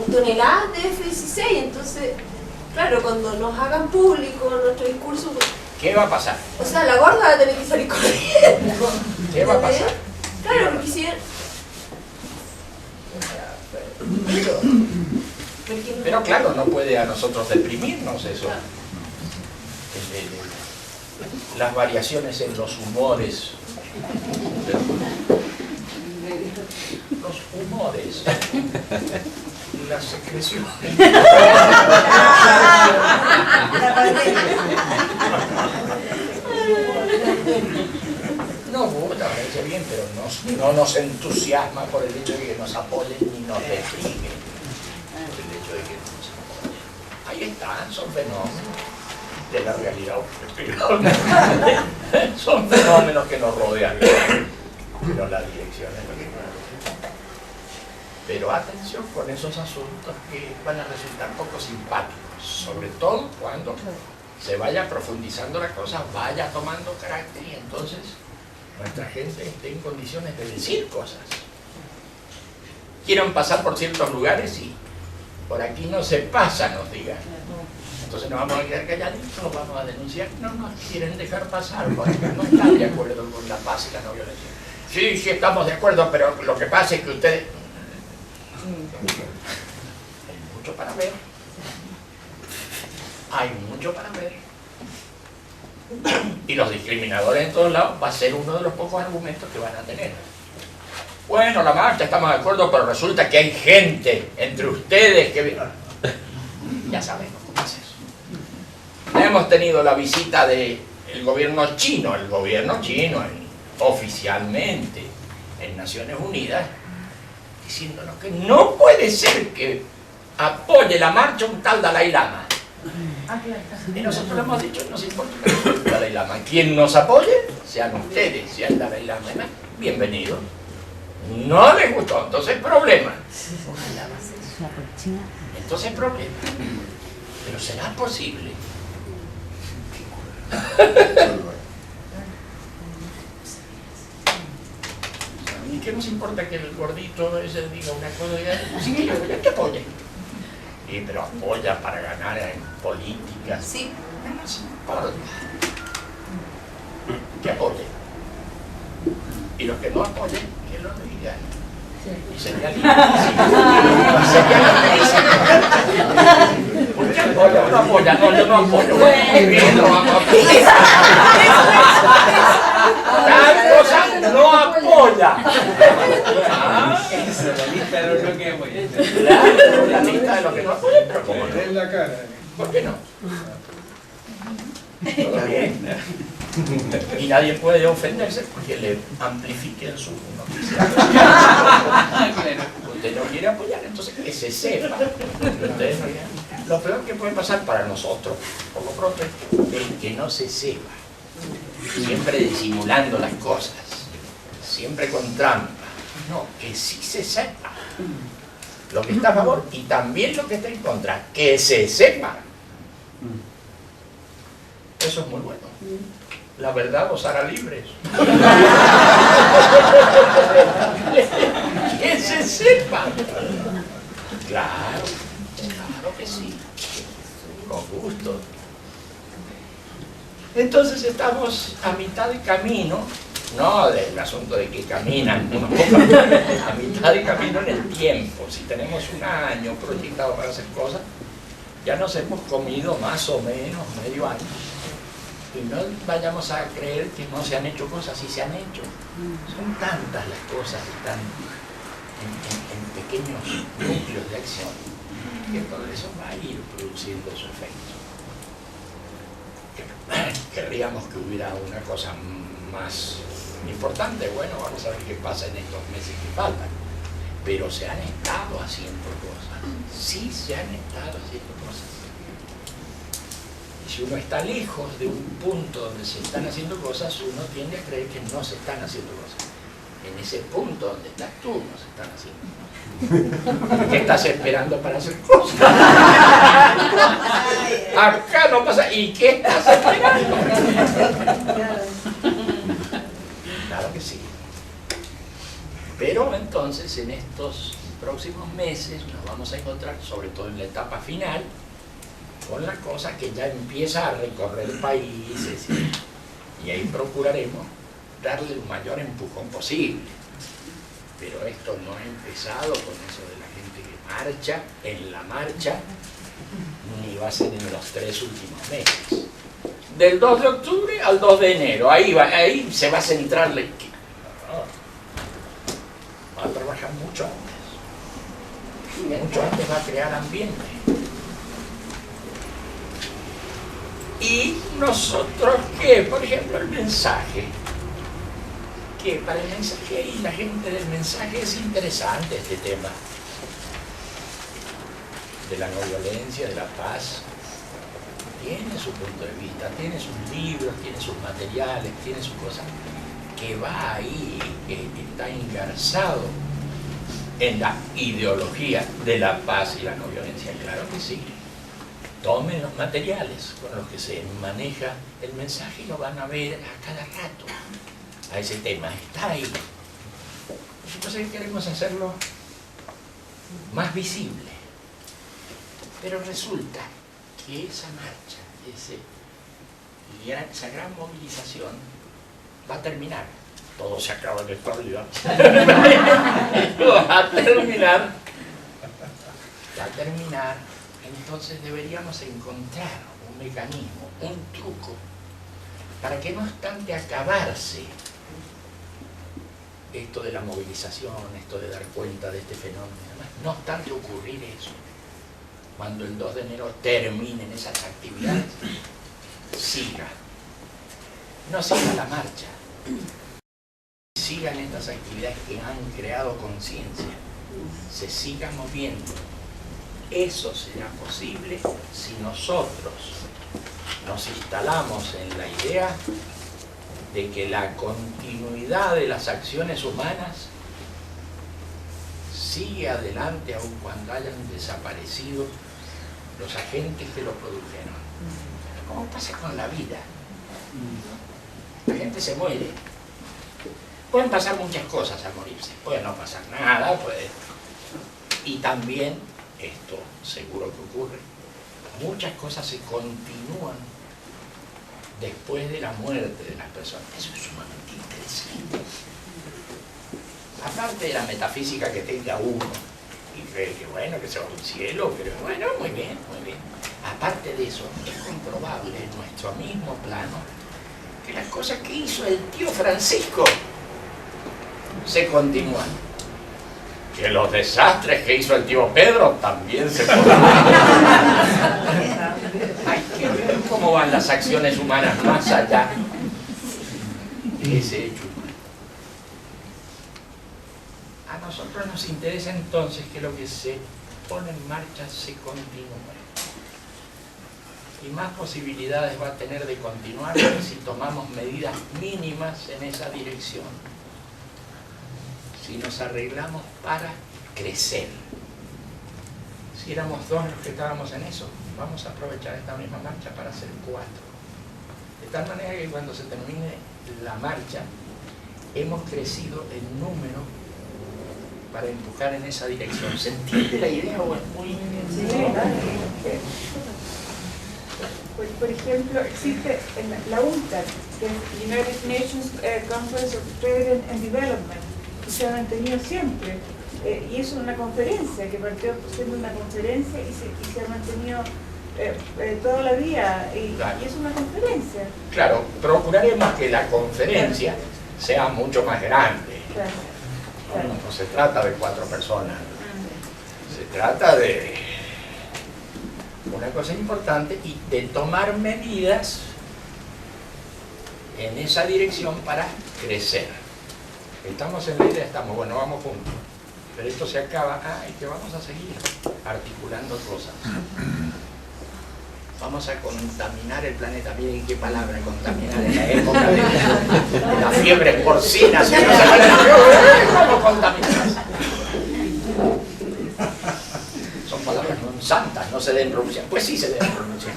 S5: tonelada de F-16, entonces, claro, cuando nos hagan público nuestro discurso,
S1: ¿Qué va a pasar?
S5: o sea, la gorda va a tener que salir corriendo.
S1: ¿Qué va a pasar?
S5: Claro, porque si
S1: Pero claro, no puede a nosotros deprimirnos eso. Las variaciones en los humores. Los humores. Las secreciones. No, puta, parece bien, pero no nos entusiasma por el hecho de que nos apoyen ni nos deprimen. Por el hecho de que nos apoyen. Ahí están, son fenómenos de la realidad objetiva. Son fenómenos que nos rodean. Pero la dirección es lo que Pero atención con esos asuntos que van a resultar poco simpáticos, sobre todo cuando se vaya profundizando la cosa, vaya tomando carácter y entonces nuestra gente esté en condiciones de decir cosas. ¿Quieren pasar por ciertos lugares? Sí. Por aquí no se pasa, nos digan. Entonces nos vamos a quedar calladitos, nos vamos a denunciar. No nos quieren dejar pasar porque no están de acuerdo con la paz y la no violencia. Sí, sí estamos de acuerdo, pero lo que pasa es que ustedes... Hay mucho para ver. Hay mucho para ver. Y los discriminadores en todos lados va a ser uno de los pocos argumentos que van a tener. Bueno, la marcha estamos de acuerdo, pero resulta que hay gente entre ustedes que... Ya sabemos cómo es eso. Hemos tenido la visita del gobierno chino. El gobierno chino, oficialmente, en Naciones Unidas, diciéndonos que no puede ser que apoye la marcha un tal Dalai Lama. Y nosotros le hemos dicho, nos importa el Dalai Lama. Quien nos apoye, sean ustedes, sea el Dalai Lama, bienvenido. No les gustó, entonces problema. Entonces problema. Pero ¿será posible? ¿Y qué nos importa que el gordito ese diga una cosa? Sí, que apoye. Pero apoya para ganar en política.
S5: Sí.
S1: No nos importa. Que apoye. Y los que no apoyen, que lo digan. Y sería lindo. ¿Por qué apoya? No apoya, no, yo no apoyo. Muy bien, no vamos a apoyar. Tal cosa no apoya. Claro, la lista de lo que no apoya, pero ¿cómo no?
S6: En la cara.
S1: ¿Por qué no? Todo bien. Y nadie puede ofenderse porque le amplifiquen su noticia. Usted no quiere apoyar, entonces que se sepa. Ustedes no quieren. Lo peor que puede pasar para nosotros, por lo pronto, es que no se sepa. Siempre disimulando las cosas. Siempre con trampa. No, que sí se sepa. Lo que está a favor y también lo que está en contra. Que se sepa. Eso es muy bueno. La verdad os hará libres. Que se sepa. Claro, claro que sí. Con gusto. Entonces estamos a mitad de camino, no del asunto de que caminan, no, a mitad de camino en el tiempo. Si tenemos un año proyectado para hacer cosas, ya nos hemos comido más o menos medio año. Y no vayamos a creer que no se han hecho cosas, sí se han hecho. Son tantas las cosas que están en pequeños núcleos de acción, que todo eso va a ir produciendo su efecto. Querríamos que hubiera una cosa más importante. Bueno, vamos a ver qué pasa en estos meses que faltan. Pero se han estado haciendo cosas. Sí se han estado haciendo cosas. Si uno está lejos de un punto donde se están haciendo cosas, uno tiende a creer que no se están haciendo cosas. En ese punto donde estás tú, no se están haciendo cosas. ¿Qué estás esperando para hacer cosas? Acá no pasa. ¿Y qué estás esperando? Claro que sí. Pero entonces, en estos próximos meses, nos vamos a encontrar, sobre todo en la etapa final, con la cosa que ya empieza a recorrer países y ahí procuraremos darle el mayor empujón posible. Pero esto no ha empezado con eso de la gente que marcha, en la marcha, ni va a ser en los 3 últimos meses. Del 2 de octubre al 2 de enero, ahí se va a centrar la equipo. Va a trabajar mucho antes. Mucho antes va a crear ambiente. Y nosotros, ¿qué? Por ejemplo, el mensaje. Que para el mensaje y la gente del mensaje es interesante este tema. De la no violencia, de la paz. Tiene su punto de vista, tiene sus libros, tiene sus materiales, tiene sus cosas. Que va ahí, que está engarzado en la ideología de la paz y la no violencia? Claro que sí. Tomen los materiales con los que se maneja el mensaje y lo van a ver a cada rato. A ese tema está ahí. Nosotros queremos hacerlo más visible. Pero resulta que esa marcha, esa gran movilización va a terminar. Todo se acaba en esta vida. Va a terminar. Entonces deberíamos encontrar un mecanismo, un truco, para que no obstante acabarse esto de la movilización, esto de dar cuenta de este fenómeno, no obstante ocurrir eso, cuando el 2 de enero terminen esas actividades, no siga la marcha, sigan estas actividades que han creado conciencia, se sigan moviendo. Eso será posible si nosotros nos instalamos en la idea de que la continuidad de las acciones humanas sigue adelante aun cuando hayan desaparecido los agentes que lo produjeron. ¿Cómo pasa con la vida? La gente se muere. Pueden pasar muchas cosas al morirse. Puede no pasar nada, y también, esto seguro que ocurre, muchas cosas se continúan después de la muerte de las personas. Eso es sumamente interesante. Aparte de la metafísica que tenga uno, y cree que bueno, que se va al cielo, pero bueno, muy bien, muy bien. Aparte de eso, es comprobable en nuestro mismo plano que las cosas que hizo el tío Francisco se continúan. Que los desastres que hizo el tío Pedro también se continúan. Hay que ver cómo van las acciones humanas más allá de ese hecho. A nosotros nos interesa entonces que lo que se pone en marcha se continúe. Y más posibilidades va a tener de continuar si tomamos medidas mínimas en esa dirección. Si nos arreglamos para crecer. Si éramos 2 los que estábamos en eso, vamos a aprovechar esta misma marcha para hacer 4. De tal manera que cuando se termine la marcha, hemos crecido en número para empujar en esa dirección. ¿Se entiende la idea o es muy...?
S7: Por ejemplo, existe la UNCTAD, que es United Nations Conference of Trade and Development, que se ha mantenido siempre, y es una conferencia que partió siendo una conferencia y se ha mantenido toda la vida,
S1: Claro.
S7: y es una conferencia.
S1: Claro, procuraremos que la conferencia sea mucho más grande.
S7: Claro, claro.
S1: No se trata de 4 personas, se trata de una cosa importante y de tomar medidas en esa dirección para crecer. Estamos en la idea, bueno, vamos juntos, pero esto se acaba, y que vamos a seguir articulando cosas. Vamos a contaminar el planeta. Miren qué palabra, contaminar en la época de la fiebre porcina. Si no se ¿cómo contaminar? Son palabras santas, no se deben pronunciar. Pues sí se deben pronunciar.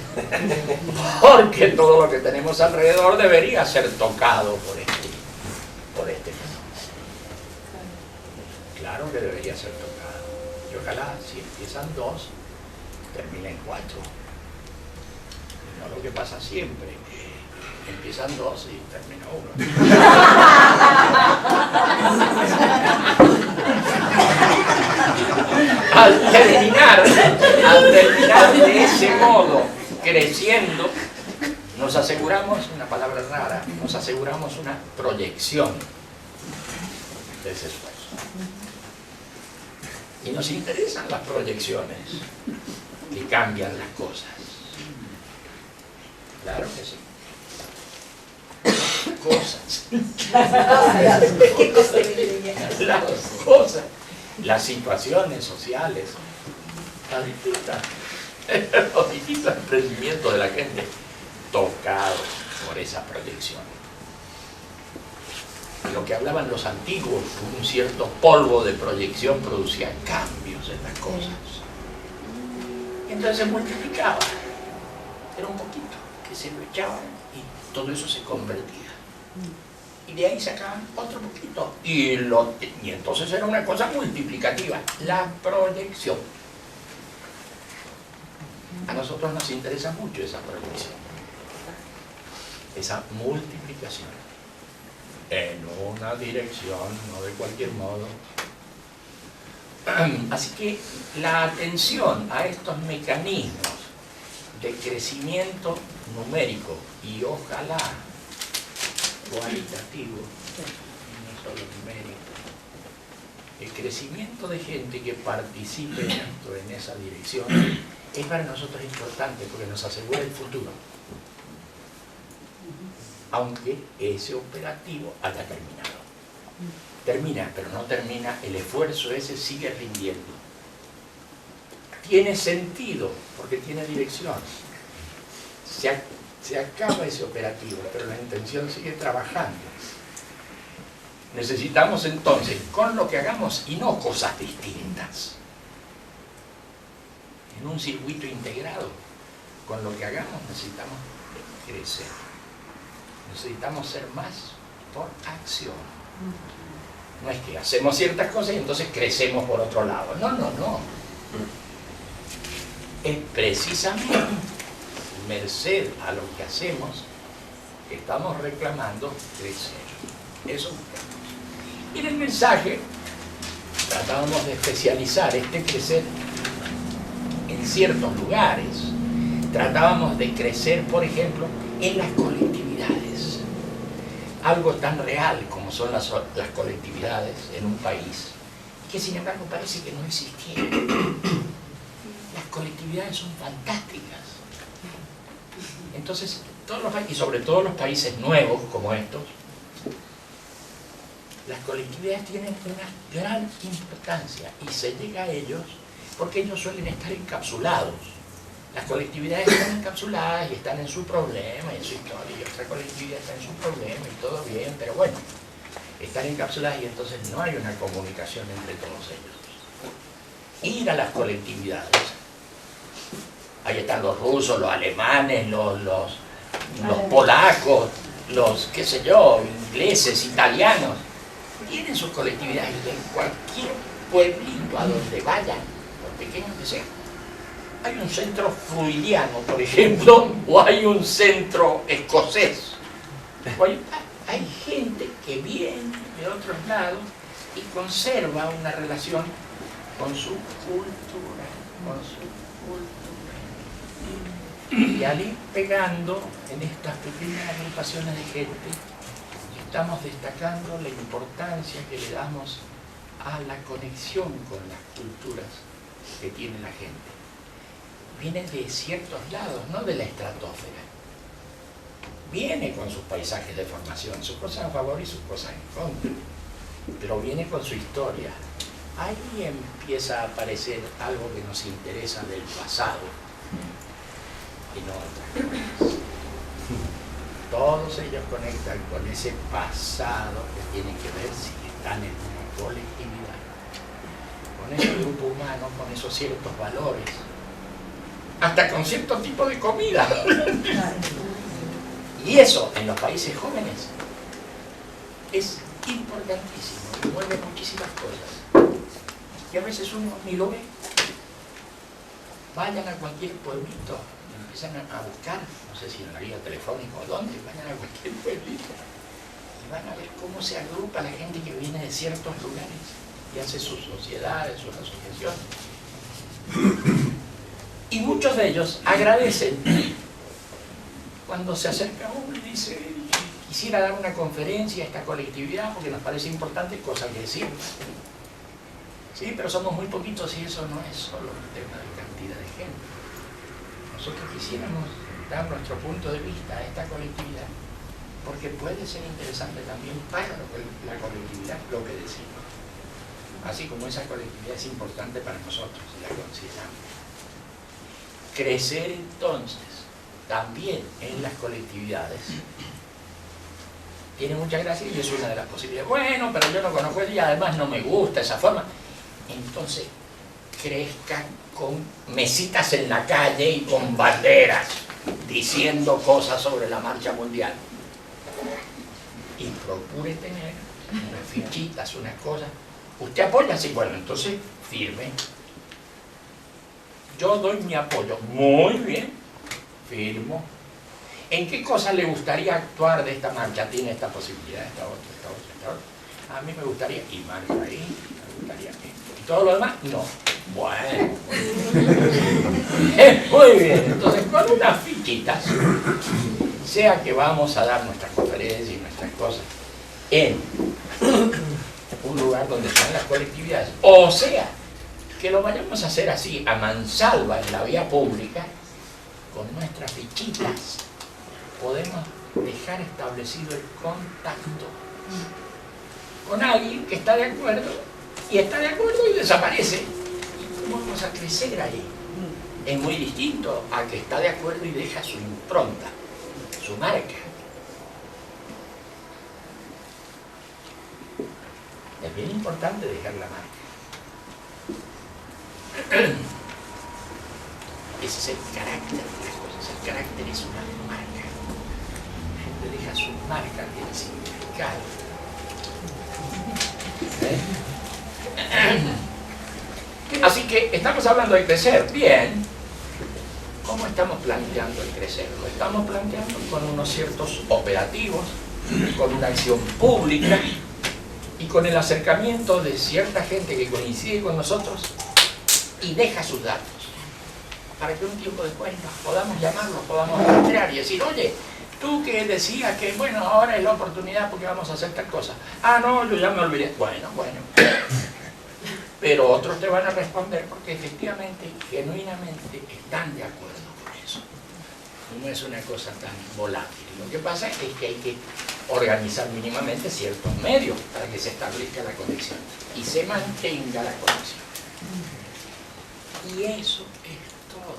S1: Porque todo lo que tenemos alrededor debería ser tocado por este fenómeno. Claro que debería ser tocado. Y ojalá, si empiezan 2, terminen 4. No lo que pasa siempre, que empiezan 2 y termina 1. Al terminar de ese modo, creciendo, nos aseguramos, una palabra rara, nos aseguramos una proyección de ese esfuerzo. Y nos interesan las proyecciones que cambian las cosas. Claro que sí. Cosas. Las cosas. Las situaciones sociales. Los distintos emprendimientos de la gente tocados por esa proyección. Lo lo que hablaban los antiguos, un cierto polvo de proyección producía cambios en las cosas. Y entonces se multiplicaba. Era un poquito que se lo echaban y todo eso se convertía. Y de ahí sacaban otro poquito. Y entonces era una cosa multiplicativa, la proyección. A nosotros nos interesa mucho esa proyección, esa multiplicación, en una dirección, no de cualquier modo. Así que la atención a estos mecanismos de crecimiento numérico y ojalá cualitativo, no solo numérico, el crecimiento de gente que participe en esa dirección es para nosotros importante porque nos asegura el futuro, aunque ese operativo haya terminado. Termina, pero no termina, el esfuerzo ese sigue rindiendo. Tiene sentido porque tiene dirección. Se acaba ese operativo, pero la intención sigue trabajando. Necesitamos entonces, con lo que hagamos, y no cosas distintas, en un circuito integrado, con lo que hagamos necesitamos crecer. Necesitamos ser más por acción. No es que hacemos ciertas cosas y entonces crecemos por otro lado. No, no, no. Es precisamente merced a lo que hacemos que estamos reclamando crecer. Eso buscamos. Y en el mensaje tratábamos de especializar este crecer en ciertos lugares. Tratábamos de crecer, por ejemplo, en las colectividades. Algo tan real como son las colectividades en un país, que sin embargo parece que no existieran. Las colectividades son fantásticas. Entonces, todos los países, y sobre todo los países nuevos como estos, las colectividades tienen una gran importancia y se llega a ellos porque ellos suelen estar encapsulados. Las colectividades están encapsuladas y están en su problema, en su historia, y otra colectividad está en su problema y todo bien, pero bueno, están encapsuladas y entonces no hay una comunicación entre todos ellos. Ir a las colectividades, ahí están los rusos, los alemanes, los polacos, los, qué sé yo, ingleses, italianos, tienen sus colectividades y en cualquier pueblito a donde vayan, por pequeño que sea, hay un centro freudiano, por ejemplo, o hay un centro escocés. Hay gente que viene de otros lados y conserva una relación con su cultura, Y al ir pegando en estas pequeñas agrupaciones de gente, estamos destacando la importancia que le damos a la conexión con las culturas que tiene la gente. Viene de ciertos lados, no de la estratosfera. Viene con sus paisajes de formación, sus cosas a favor y sus cosas en contra, pero viene con su historia. Ahí empieza a aparecer algo que nos interesa del pasado y no otras cosas. Todos ellos conectan con ese pasado que tiene que ver si están en una colectividad, con ese grupo humano, con esos ciertos valores, hasta con cierto tipo de comida. Y eso en los países jóvenes es importantísimo y mueve muchísimas cosas. Y a veces uno ni lo ve. Vayan a cualquier pueblito, empiezan a buscar, no sé si en la guía telefónica o dónde, vayan a cualquier pueblito y van a ver cómo se agrupa la gente que viene de ciertos lugares y hace sus sociedades, sus asociaciones. Y muchos de ellos agradecen cuando se acerca uno y dice: quisiera dar una conferencia a esta colectividad porque nos parece importante, cosa que decir. Sí, pero somos muy poquitos y eso no es solo un tema de cantidad de gente. Nosotros quisiéramos dar nuestro punto de vista a esta colectividad porque puede ser interesante también para la colectividad lo que decimos. Así como esa colectividad es importante para nosotros y la consideramos. Crecer entonces también en las colectividades tiene mucha gracia y es una de las posibilidades. Bueno, pero yo no conozco eso y además no me gusta esa forma. Entonces, crezcan con mesitas en la calle y con banderas diciendo cosas sobre la marcha mundial. Y procure tener unas fichitas, unas cosas. ¿Usted apoya? Sí, bueno, entonces firme. Yo doy mi apoyo. Muy bien, firmo. ¿En qué cosas le gustaría actuar de esta marcha? Tiene esta posibilidad, esta otra, esta otra, esta otra. A mí me gustaría, y marco ahí, me gustaría esto. ¿Y todo lo demás? No. Bueno. Muy bien, entonces con unas fichitas, sea que vamos a dar nuestras conferencias y nuestras cosas en un lugar donde están las colectividades, o sea, que lo vayamos a hacer así, a mansalva en la vía pública, con nuestras fichitas, podemos dejar establecido el contacto con alguien que está de acuerdo, y está de acuerdo y desaparece. Y vamos a crecer ahí. Es muy distinto a que está de acuerdo y deja su impronta, su marca. Es bien importante dejar la marca. Ese es el carácter de las cosas. El carácter es una marca. La gente deja su marca, tiene significado. Así que estamos hablando de crecer. Bien. ¿Cómo estamos planteando el crecer? Lo estamos planteando con unos ciertos operativos, con una acción pública y con el acercamiento de cierta gente que coincide con nosotros y deja sus datos, para que un tiempo después nos podamos llamar, nos podamos rastrear y decir, oye, tú que decías que, bueno, ahora es la oportunidad porque vamos a hacer tal cosa. Ah, no, yo ya me olvidé. Bueno. Pero otros te van a responder porque efectivamente, genuinamente, están de acuerdo con eso. No es una cosa tan volátil. Lo que pasa es que hay que organizar mínimamente ciertos medios para que se establezca la conexión y se mantenga la conexión. Y eso es todo.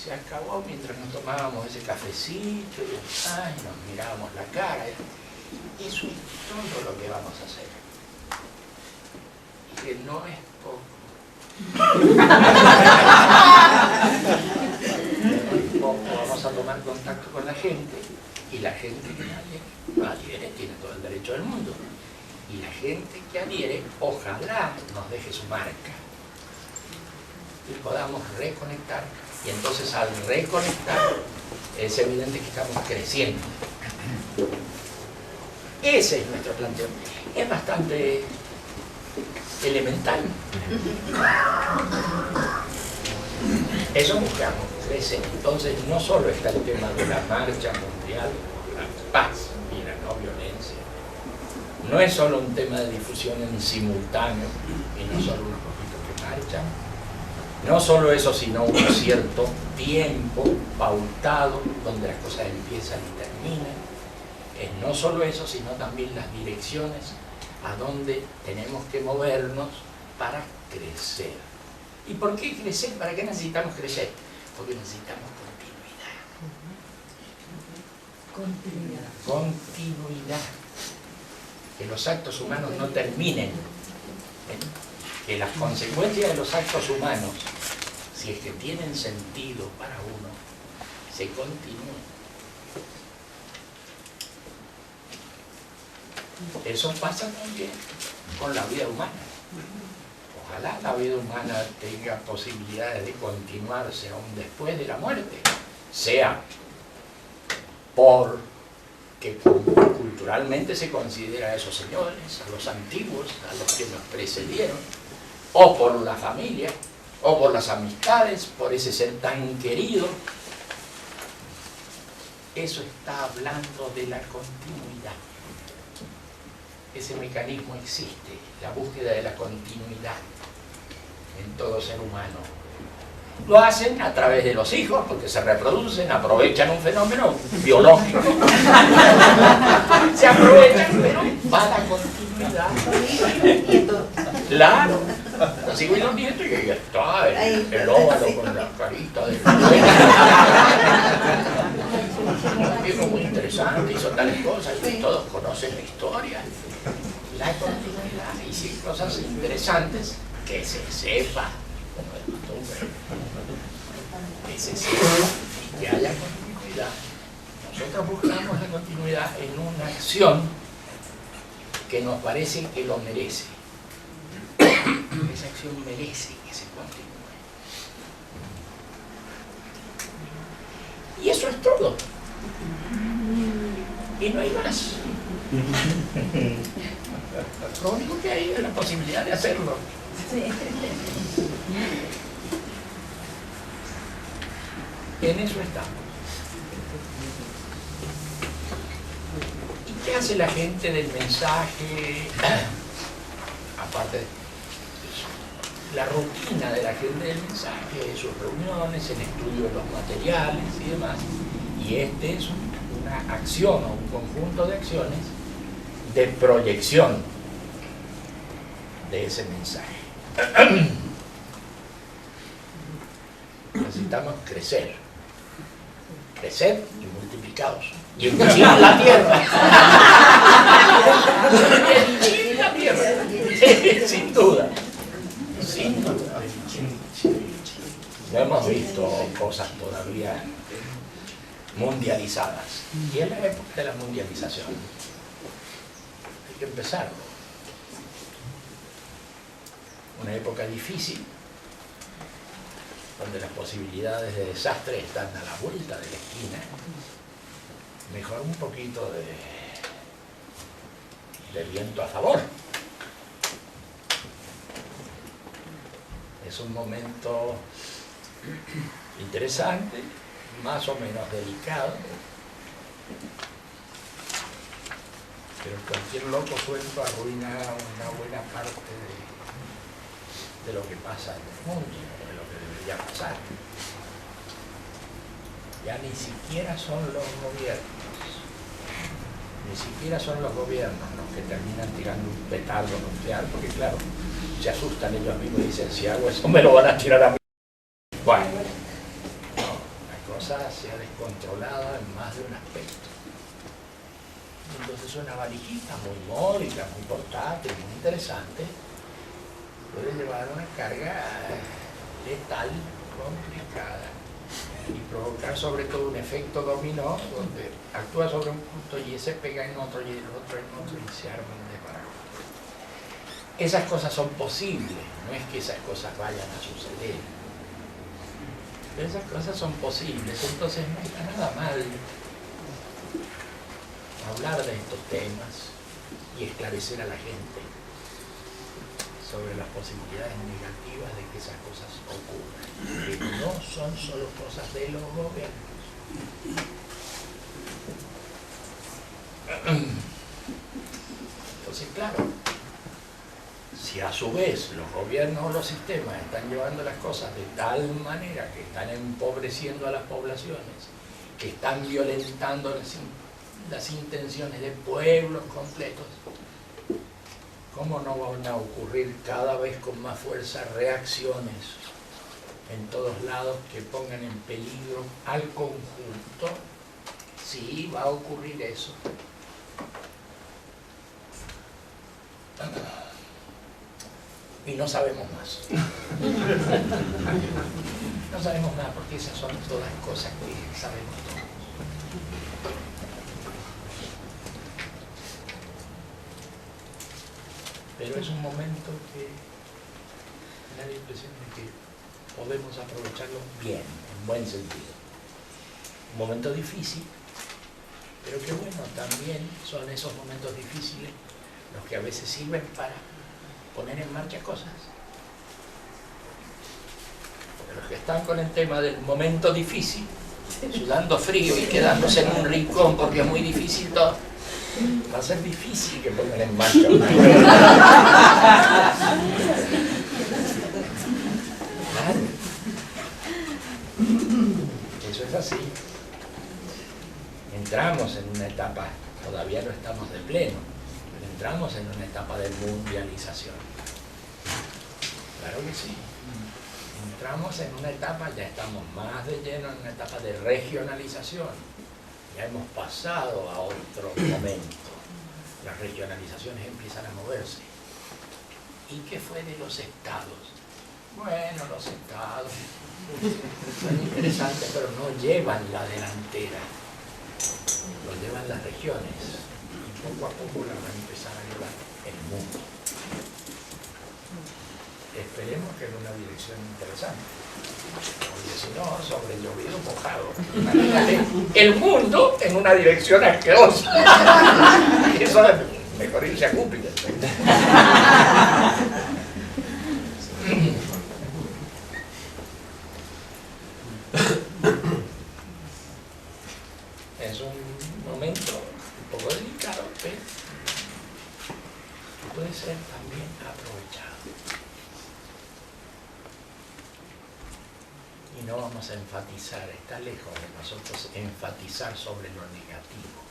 S1: Se acabó mientras nos tomábamos ese cafecito y nos mirábamos la cara. Eso es todo lo que vamos a hacer. Y que no es poco. Vamos a tomar contacto con la gente, y la gente que adhiere tiene todo el derecho del mundo. Y la gente que adhiere, ojalá nos deje su marca y podamos reconectar. Y entonces al reconectar es evidente que estamos creciendo. Ese es nuestro planteo. Es bastante elemental. Eso buscamos, crecer. Entonces no solo está el tema de la marcha mundial por la paz y la no violencia. No es solo un tema de difusión en simultáneo y no solo unos poquitos que marchan. No solo eso, sino un cierto tiempo pautado donde las cosas empiezan y terminan. Es no solo eso, sino también las direcciones a donde tenemos que movernos para crecer. ¿Y por qué crecer? ¿Para qué necesitamos crecer? Porque necesitamos continuidad. Continuidad. Que los actos humanos no terminen. Que las consecuencias de los actos humanos, si es que tienen sentido para uno, se continúen. Eso pasa también con la vida humana. Ojalá la vida humana tenga posibilidades de continuarse aún después de la muerte, sea porque culturalmente se considera a esos señores, a los antiguos, a los que nos precedieron, o por la familia, o por las amistades, por ese ser tan querido. Eso está hablando de la continuidad. Ese mecanismo existe, la búsqueda de la continuidad en todo ser humano. Lo hacen a través de los hijos, porque se reproducen, aprovechan un fenómeno biológico. Se aprovechan, pero va la continuidad. Claro, los hijos y los nietos, y ahí está el óvalo con la carita de... Es muy interesante. fulano que hizo tales cosas y todos conocen la historia. La continuidad y sí, cosas interesantes que se sepa, como de costumbre, que se sepa y que haya continuidad. Nosotros buscamos la continuidad en una acción que nos parece que lo merece. Esa acción merece que se continúe. Y eso es todo. Y no hay más. Lo único que hay es la posibilidad de hacerlo. En eso estamos. ¿Y qué hace la gente del mensaje? Aparte de la rutina de la gente del mensaje, sus reuniones, el estudio de los materiales y demás. Y este es una acción o un conjunto de acciones de proyección de ese mensaje. Necesitamos crecer y multiplicados y enchir la tierra. Enchir la tierra, sin duda. Sin duda. No hemos visto cosas todavía mundializadas. Y es la época de la mundialización. Hay que empezarlo. Una época difícil, donde las posibilidades de desastre están a la vuelta de la esquina. Mejor un poquito de viento a favor. Es un momento interesante, más o menos delicado, pero cualquier loco suelto arruina una buena parte de lo que pasa en el mundo, de lo que debería pasar. Ya ni siquiera son los gobiernos los que terminan tirando un petardo nuclear, porque claro, se asustan ellos mismos y dicen, si hago eso me lo van a tirar a mí. Bueno, no, la cosa se ha descontrolado en más de un aspecto. Entonces una valijita muy módica, muy portátil, muy interesante, puede llevar una carga letal, complicada, y provocar sobre todo un efecto dominó, donde actúa sobre un punto y ese pega en otro y el otro en otro y se arma un desbarajo. Esas cosas son posibles, no es que esas cosas vayan a suceder. Pero esas cosas son posibles, entonces no está nada mal hablar de estos temas y esclarecer a la gente sobre las posibilidades negativas de que esas cosas ocurran, que no son solo cosas de los gobiernos. Entonces, claro, si a su vez los gobiernos o los sistemas están llevando las cosas de tal manera que están empobreciendo a las poblaciones, que están violentando las intenciones de pueblos completos, ¿cómo no van a ocurrir cada vez con más fuerza reacciones en todos lados que pongan en peligro al conjunto? Sí, va a ocurrir eso. Y no sabemos más. No sabemos nada porque esas son todas cosas que sabemos todos. Pero es un momento que me da la impresión de que podemos aprovecharlo bien, en buen sentido. Un momento difícil, pero que bueno, también son esos momentos difíciles los que a veces sirven para poner en marcha cosas. Porque los que están con el tema del momento difícil, sudando frío y quedándose en un rincón porque es muy difícil todo, va a ser difícil que pongan en marcha una cosa. Claro. Eso es así. Entramos en una etapa, todavía no estamos de pleno, pero entramos en una etapa de mundialización. Claro que sí. Entramos en una etapa, ya estamos más de lleno en una etapa de regionalización, Ya hemos pasado a otro momento. Las regionalizaciones empiezan a moverse. ¿Y qué fue de los estados? Bueno, los estados son interesantes, pero no llevan la delantera. Lo llevan las regiones. Y poco a poco la van a empezar a llevar el mundo. Esperemos que en una dirección interesante. Porque si no, sobre llovido mojado. Imagínate, el mundo en una dirección asquerosa. Eso es mejor irse a Júpiter. Es un momento un poco delicado, pero puede ser también aprovechado. Y no vamos a enfatizar, está lejos de nosotros enfatizar sobre lo negativo.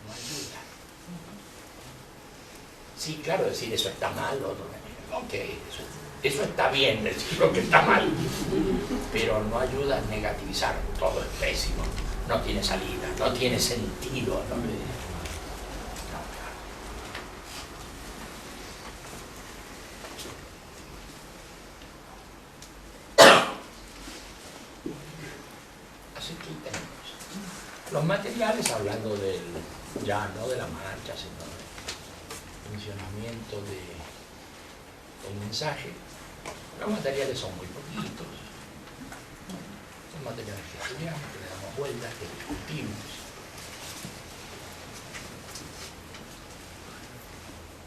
S1: No ayuda. Sí, claro, decir eso está mal, ok, eso está bien, decir lo que está mal, pero no ayuda a negativizar, todo es pésimo, no tiene salida, no tiene sentido. No, así que tenemos los materiales, hablando del, ya no de la marcha, sino del funcionamiento del mensaje. Los materiales son muy poquitos, son materiales que estudiamos, que le damos vueltas, que discutimos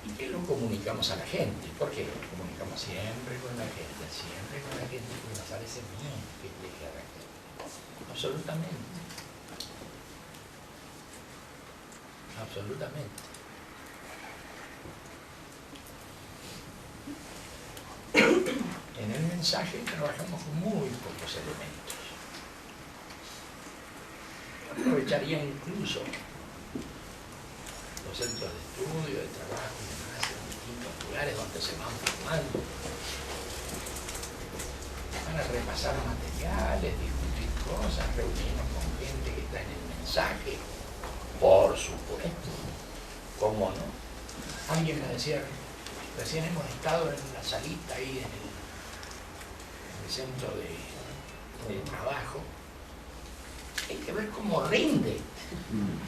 S1: y que lo comunicamos a la gente. ¿Por qué? Lo comunicamos siempre con la gente que nos parece bien que llegue a la gente. Absolutamente. Absolutamente. En el mensaje trabajamos con muy pocos elementos. Aprovecharía incluso los centros de estudio, de trabajo y demás en distintos lugares donde se van formando para repasar materiales, discutir cosas, reunirnos con gente que está en el mensaje, por supuesto, ¿cómo no? Alguien me decía, recién hemos estado en la salita ahí en el centro de trabajo. Hay que ver cómo rinde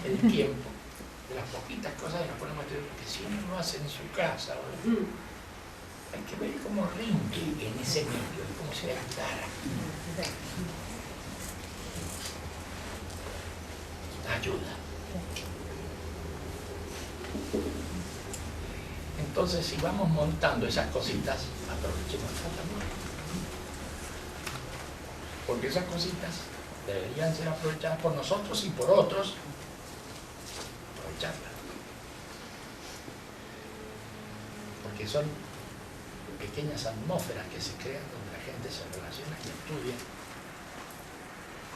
S1: el tiempo de las poquitas cosas que nos ponemos a estudiar, porque si uno lo hace en su casa, ¿verdad? Hay que ver cómo rinde en ese medio y cómo se gastara. Ayuda. Entonces, si vamos montando esas cositas, aprovechemos también. Porque esas cositas deberían ser aprovechadas por nosotros y por otros. Aprovecharlas. Porque son pequeñas atmósferas que se crean donde la gente se relaciona y estudia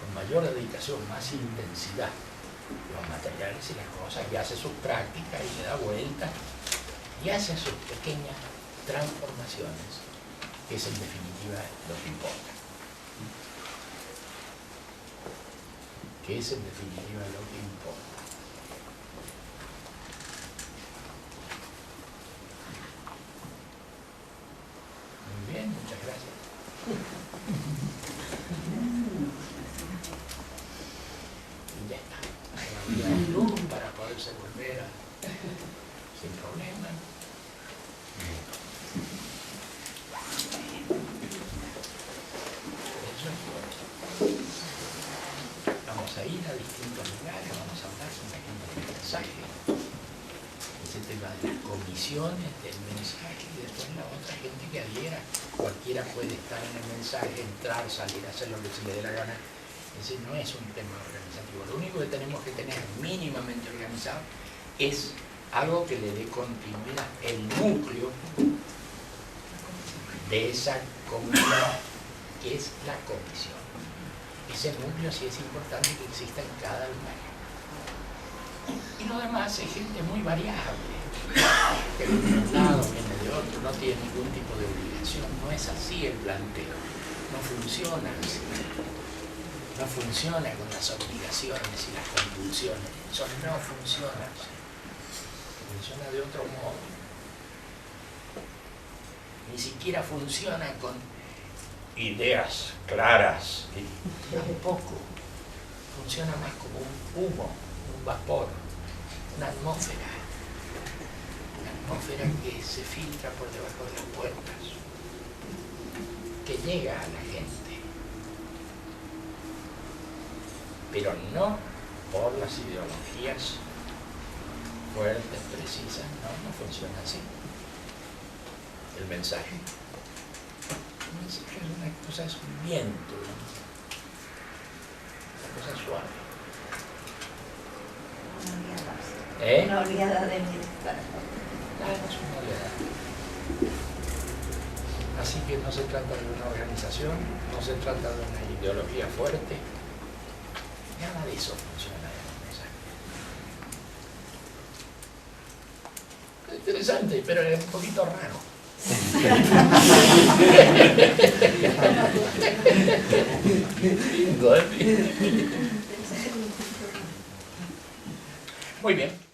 S1: con mayor dedicación, más intensidad los materiales y las cosas, y hace sus prácticas y le da vuelta y hace sus pequeñas transformaciones, que es en definitiva lo que importa. Que es en definitiva lo que importa. Muy bien, muchas gracias. Y ya está. Hay luz para poderse volver sin problema. Vamos a ir a distintos lugares, vamos a hablar con la gente del mensaje, ese tema de las comisiones del mensaje, y después la otra gente que adhiera. Cualquiera puede estar en el mensaje, entrar, salir, hacer lo que se le dé la gana. Ese no es un tema organizativo. Lo único que tenemos que tener mínimamente organizado es algo que le dé continuidad, el núcleo de esa comunidad, que es la comisión. Ese núcleo sí es importante que exista en cada lugar. Y lo demás es gente muy variable, que viene de un lado, viene de otro, no tiene ningún tipo de obligación. No es así el planteo, no funciona así. no funciona con las obligaciones y las compulsiones. Eso no funciona. Funciona de otro modo. Ni siquiera funciona con ideas claras. Tampoco. Funciona más como un humo, un vapor, una atmósfera. Una atmósfera que se filtra por debajo de las puertas, que llega a la gente, pero no por las ideologías fuertes, precisas. No funciona así. El mensaje es una cosa, es un viento, una cosa suave.
S3: Una oleada de bienestar.
S1: Es una oleada. Así que no se trata de una organización, no se trata de una ideología fuerte, nada de eso funciona en el mensaje. Es interesante, pero es un poquito raro. Lindo, ¿eh? Muy bien.